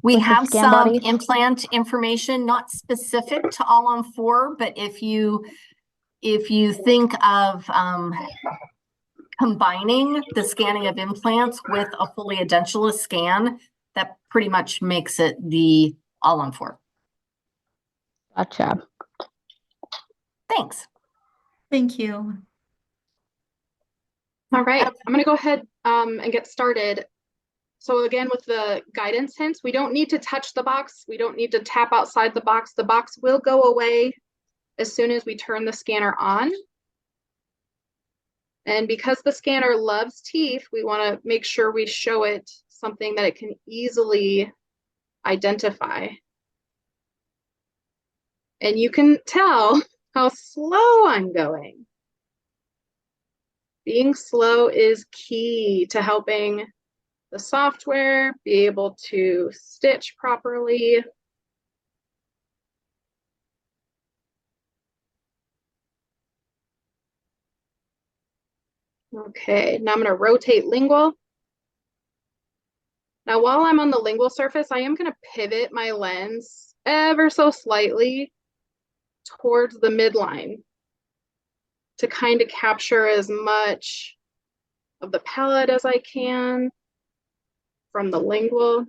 We With the have scan some bodies? implant information, not specific to all-on-4, but if you think of combining the scanning of implants with a fully edentulous scan, that pretty much makes it the all-on-4. Gotcha. Thanks. Thank you. All right, I'm going to go ahead and get started. So again, with the guidance hints, we don't need to touch the box. We don't need to tap outside the box. The box will go away as soon as we turn the scanner on. And because the scanner loves teeth, we want to make sure we show it something that it can easily identify. And you can tell how slow I'm going. Being slow is key to helping the software be able to stitch properly. Okay, now I'm going to rotate lingual. Now, while I'm on the lingual surface, I am going to pivot my lens ever so slightly towards the midline to kind of capture as much of the palate as I can from the lingual.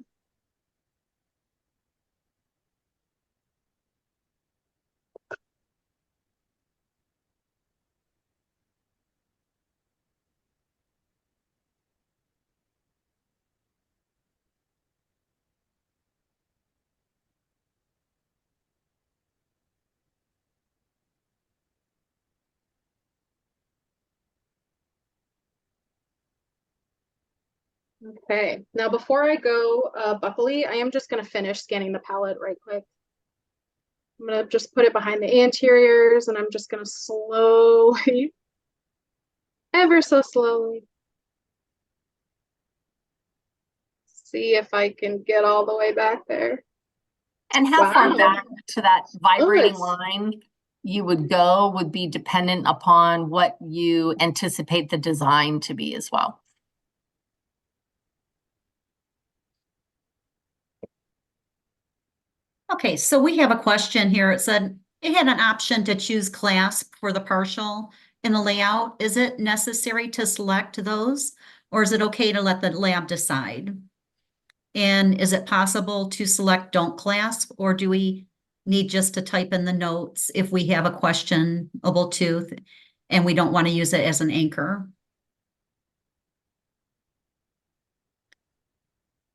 Okay, now before I go, Buckley, I am just gonna finish scanning the palette right quick. I'm gonna just put it behind the anteriors and I'm just gonna slowly, ever so slowly, see if I can get all the way back there. And how far Wow. back to that vibrating it's- line you would go would be dependent upon what you anticipate the design to be as well. Okay, so we have a question here. It said it had an option to choose clasp for the partial in the layout. Is it necessary to select those, or is it okay to let the lab decide? And is it possible to select don't clasp, or do we need just to type in the notes if we have a questionable tooth and we don't want to use it as an anchor?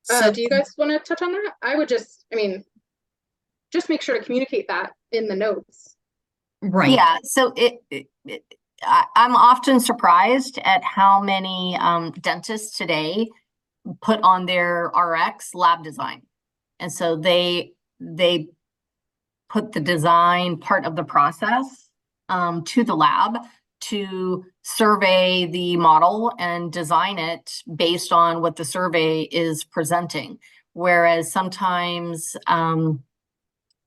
So, do you guys want to touch on that? I would just, I mean, just make sure to communicate that in the notes. right. Yeah, so I'm often surprised at how many dentists today put on their RX lab design. And so they put the design part of the process to the lab to survey the model and design it based on what the survey is presenting. Whereas sometimes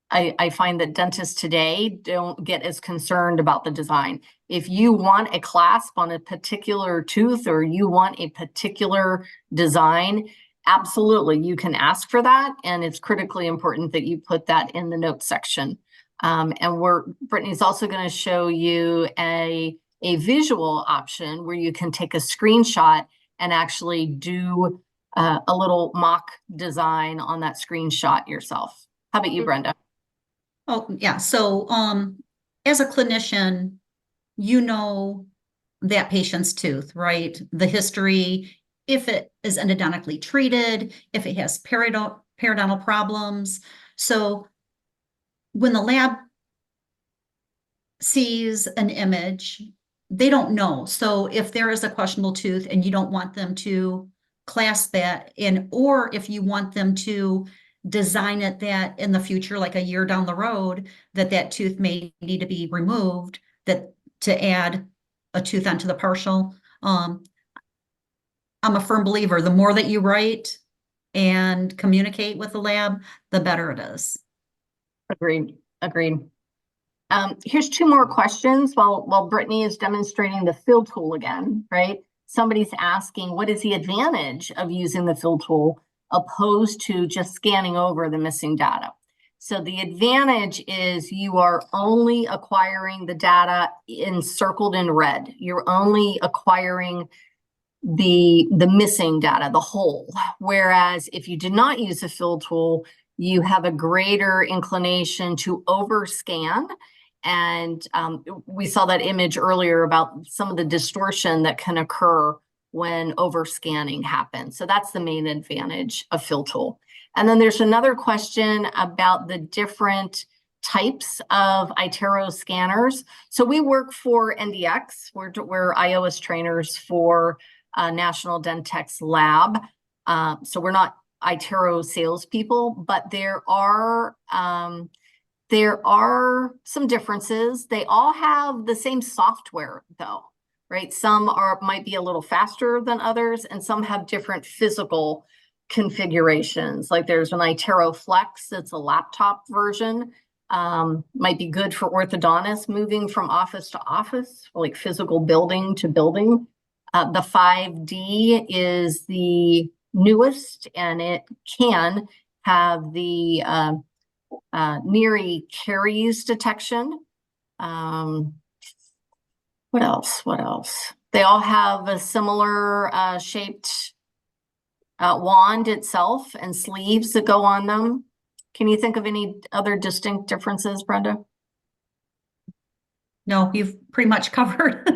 I find that dentists today don't get as concerned about the design. If you want a clasp on a particular tooth or you want a particular design, absolutely, you can ask for that. And it's critically important that you put that in the notes section. And Brittany's also going to show you a visual option where you can take a screenshot and actually do a little mock design on that screenshot yourself. How about you, Brenda? Oh, yeah. So, as a clinician, you know that patient's tooth, right? The history, if it is endodontically treated, if it has periodontal problems. So when the lab sees an image, they don't know. So if there is a questionable tooth and you don't want them to clasp that in, or if you want them to design it that in the future, like a year down the road, that tooth may need to be removed, that to add a tooth onto the partial. I'm a firm believer, the more that you write and communicate with the lab, the better it is. Agreed. Here's two more questions while Brittany is demonstrating the fill tool again, right? Somebody's asking, what is the advantage of using the fill tool opposed to just scanning over the missing data? So the advantage is you are only acquiring the data encircled in red. You're only acquiring the missing data, the whole. Whereas if you did not use the fill tool, you have a greater inclination to overscan. And we saw that image earlier about some of the distortion that can occur when overscanning happens. So that's the main advantage of fill tool. And then there's another question about the different types of iTero scanners. So we work for NDX. We're iOS trainers for National Dentex Lab. So we're not iTero salespeople, but there are some differences. They all have the same software though, right? Some might be a little faster than others, and some have different physical configurations. Like there's an iTero Flex, it's a laptop version. Might be good for orthodontists moving from office to office, like physical building to building. The 5D is the newest, and it can have the Neary caries detection. What else? They all have a similar shaped wand itself and sleeves that go on them. Can you think of any other distinct differences, Brenda? No, you've pretty much covered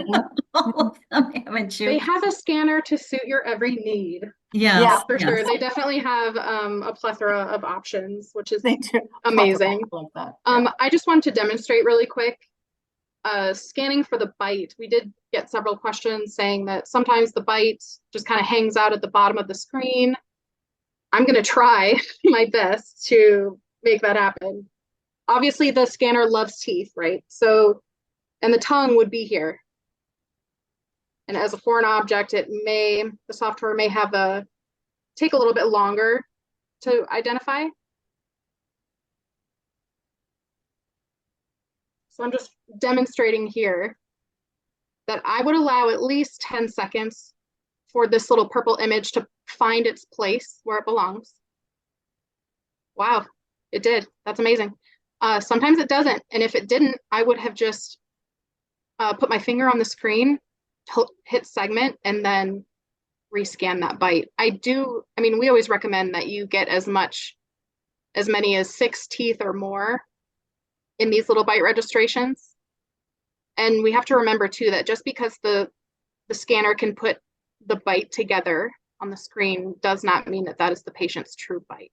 all of them, haven't you? They have a scanner to suit your every need. Yes, Yeah, For sure. yes. They definitely have a plethora of options, which is They do. amazing. Like that. Yeah. I just wanted to demonstrate really quick. scanning for the bite, we did get several questions saying that sometimes the bite just kind of hangs out at the bottom of the screen. I'm going to try my best to make that happen. Obviously, the scanner loves teeth, right? So, and the tongue would be here. And as a foreign object, the software may take a little bit longer to identify. So I'm just demonstrating here that I would allow at least 10 seconds for this little purple image to find its place where it belongs. Wow, it did. That's amazing. Sometimes it doesn't. And if it didn't, I would have just put my finger on the screen, hit segment, and then rescan that bite. We always recommend that you get as many as 6 teeth or more in these little bite registrations. And we have to remember too that just because the scanner can put the bite together on the screen does not mean that that is the patient's true bite.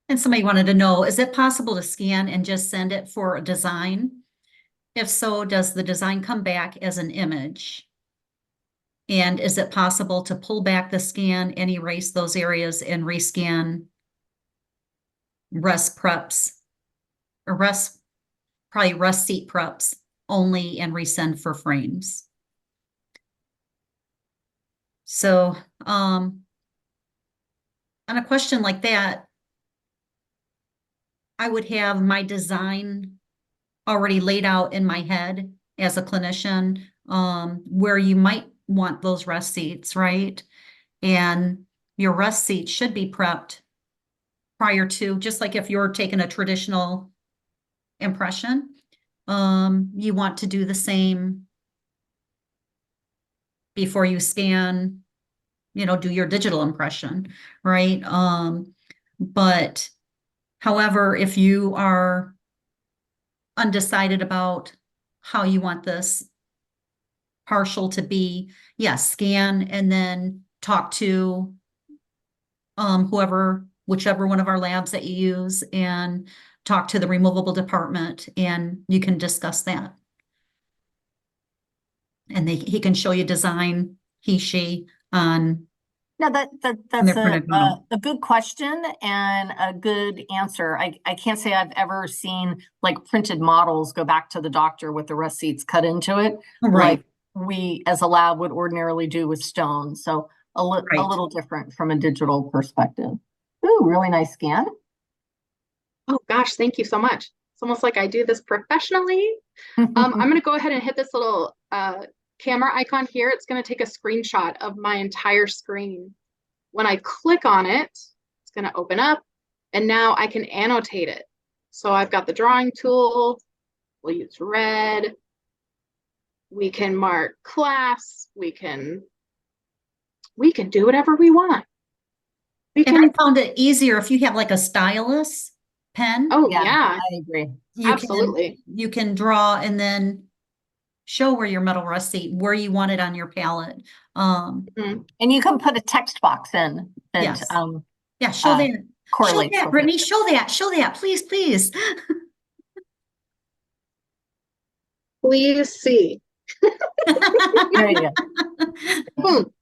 And somebody wanted to know, is it possible to scan and just send it for a design? If so, does the design come back as an image? And is it possible to pull back the scan and erase those areas and rescan rest preps or probably rest seat preps only and resend for frames? So, on a question like that, I would have my design already laid out in my head as a clinician, where you might want those rest seats, right? And your rest seat should be prepped prior to, just like if you're taking a traditional impression, you want to do the same before you scan, do your digital impression, right? But however, if you are undecided about how you want this partial to be, yes, scan and then talk to whichever one of our labs that you use, and talk to the removable department, and you can discuss that. And he can show you design, she, on. No, that's a good question and a good answer. I can't say I've ever seen like printed models go back to the doctor with the rest seats cut into it, Right. like we as a lab would ordinarily do with stone. So a little different from a digital perspective. Ooh, really nice scan. Oh gosh, thank you so much. It's almost like I do this professionally. I'm going to go ahead and hit this little camera icon here. It's going to take a screenshot of my entire screen. When I click on it, it's going to open up, and now I can annotate it. So I've got the drawing tool. We'll use red. We can mark class. We can do whatever we want. I found it easier if you have like a stylus pen. Oh yeah, I agree. Absolutely. You can draw and then show where your metal rest seat, where you want it on your palette. And you can put a text box in that, yes. Yeah, show that. Correlates. Show that, Brittany, show that, please. Please see. There you go. Boom.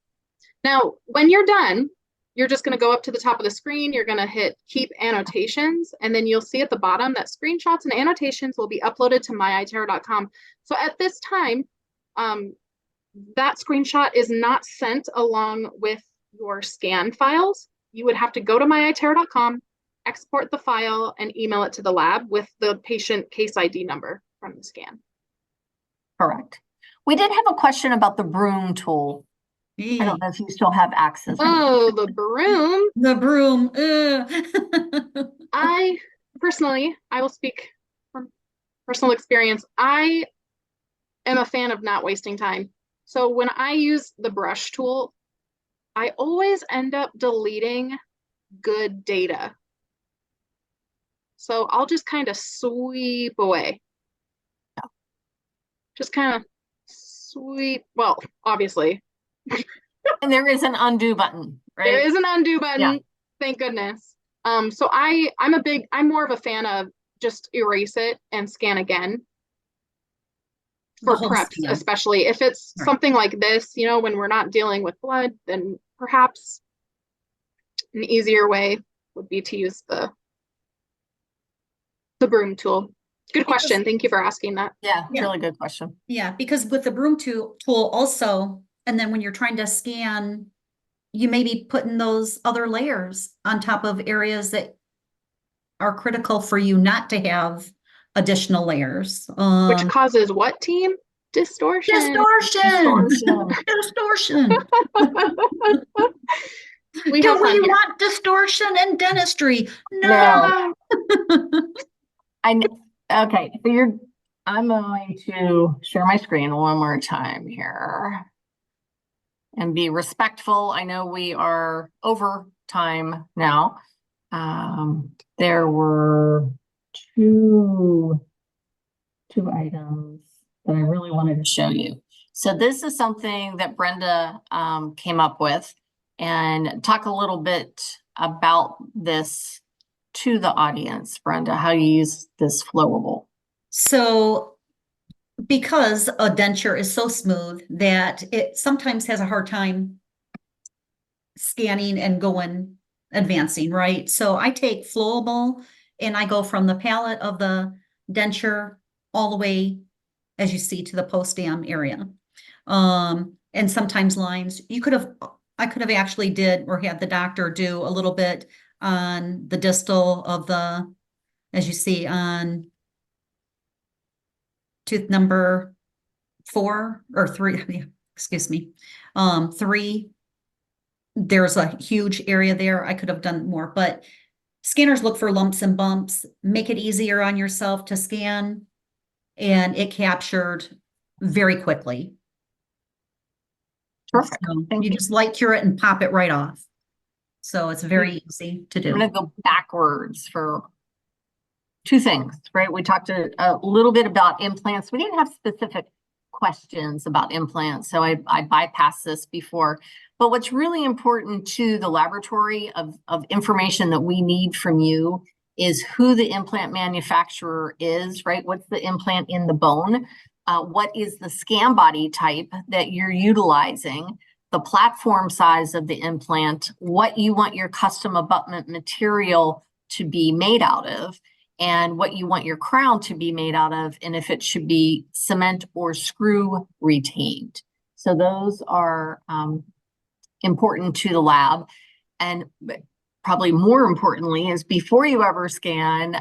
Now, when you're done, you're just going to go up to the top of the screen. You're going to hit keep annotations, and then you'll see at the bottom that screenshots and annotations will be uploaded to myitero.com. So at this time, that screenshot is not sent along with your scan files. You would have to go to myitero.com, export the file, and email it to the lab with the patient case ID number from the scan. Correct. We did have a question about the broom tool. I don't know if you still have access. Oh, the broom. The broom. I will speak from personal experience. I am a fan of not wasting time. So when I use the brush tool, I always end up deleting good data. So I'll just kind of sweep away. Just kind of sweep, well, obviously. And there is an undo button, right? There is an undo button, yeah. Thank goodness. So I'm more of a fan of just erase it and scan again The for whole preps, scan. especially if it's Right. something like this, you know, when we're not dealing with blood, then perhaps an easier way would be to use the broom tool. Good question. Thank you for asking that. Yeah, Yeah. really good question. Yeah, because with the broom tool also, and then when you're trying to scan, you may be putting those other layers on top of areas that are critical for you not to have additional layers. Which causes what, team? Distortion. Distortion. Distortion. Distortion. We Do have fun we here. want distortion in dentistry? No. No. Okay, so I'm going to share my screen one more time here and be respectful. I know we are over time now. There were two items that I really wanted to show you. So this is something that Brenda came up with, and talk a little bit about this to the audience, Brenda, how you use this flowable. So because a denture is so smooth that it sometimes has a hard time scanning and advancing, right? So I take flowable and I go from the palate of the denture all the way, as you see, to the post-dam area. And sometimes lines, I could have actually did or had the doctor do a little bit on the distal of the, as you see, on tooth number 4 or 3, excuse me, 3. There's a huge area there. I could have done more, but scanners look for lumps and bumps, make it easier on yourself to scan, and it captured very quickly. Perfect. So Thank you you. just light cure it and pop it right off. So it's very easy to I'm do. going to go backwards for two things, right? We talked a little bit about implants. We didn't have specific questions about implants, so I bypassed this before. But what's really important to the laboratory of information that we need from you is who the implant manufacturer is, right? What's the implant in the bone? What is the scan body type that you're utilizing? The platform size of the implant, what you want your custom abutment material to be made out of, and what you want your crown to be made out of, and if it should be cement or screw retained. So those are important to the lab. And probably more importantly is before you ever scan,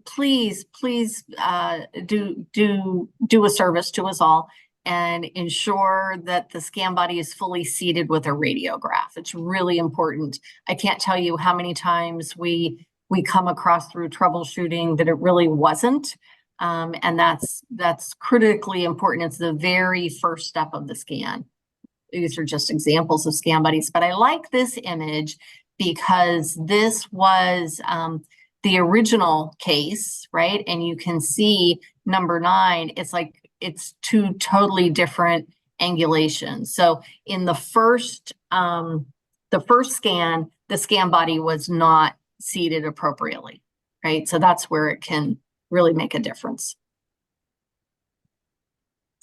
please do a service to us all and ensure that the scan body is fully seated with a radiograph. It's really important. I can't tell you how many times we come across through troubleshooting that it really wasn't. And that's critically important. It's the very first step of the scan. These are just examples of scan bodies, but I like this image because this was the original case, right? And you can see number 9, it's like it's 2 totally different angulations. So in the first scan, the scan body was not seated appropriately, right? So that's where it can really make a difference.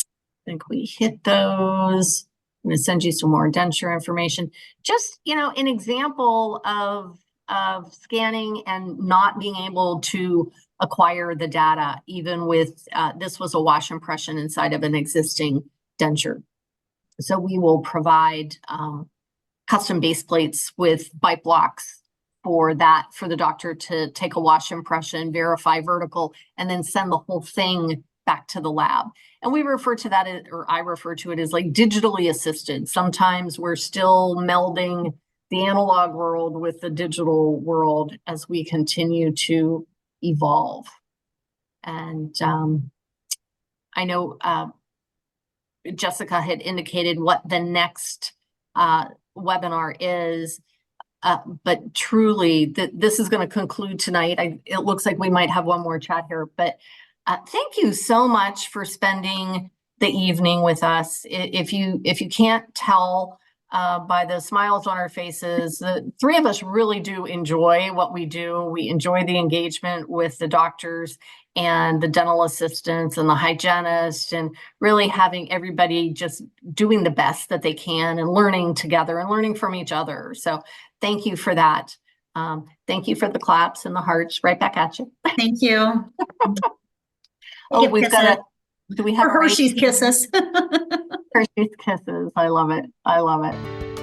I think we hit those. I'm going to send you some more denture information. Just, an example of scanning and not being able to acquire the data, even with, this was a wash impression inside of an existing denture. So we will provide custom base plates with bite blocks for the doctor to take a wash impression, verify vertical, and then send the whole thing back to the lab. And we refer to that, or I refer to it as like digitally assisted. Sometimes we're still melding the analog world with the digital world as we continue to evolve. And I know Jessica had indicated what the next webinar is, but truly this is going to conclude tonight. It looks like we might have one more chat here, but thank you so much for spending the evening with us. If you can't tell, by the smiles on our faces. The three of us really do enjoy what we do. We enjoy the engagement with the doctors and the dental assistants and the hygienists, and really having everybody just doing the best that they can and learning together and learning from each other. So thank you for that. Thank you for the claps and the hearts right back at you. Thank you. Oh, Give we've got kisses. do we have Or Hershey's rating? kisses. Hershey's kisses. I love it. I love it.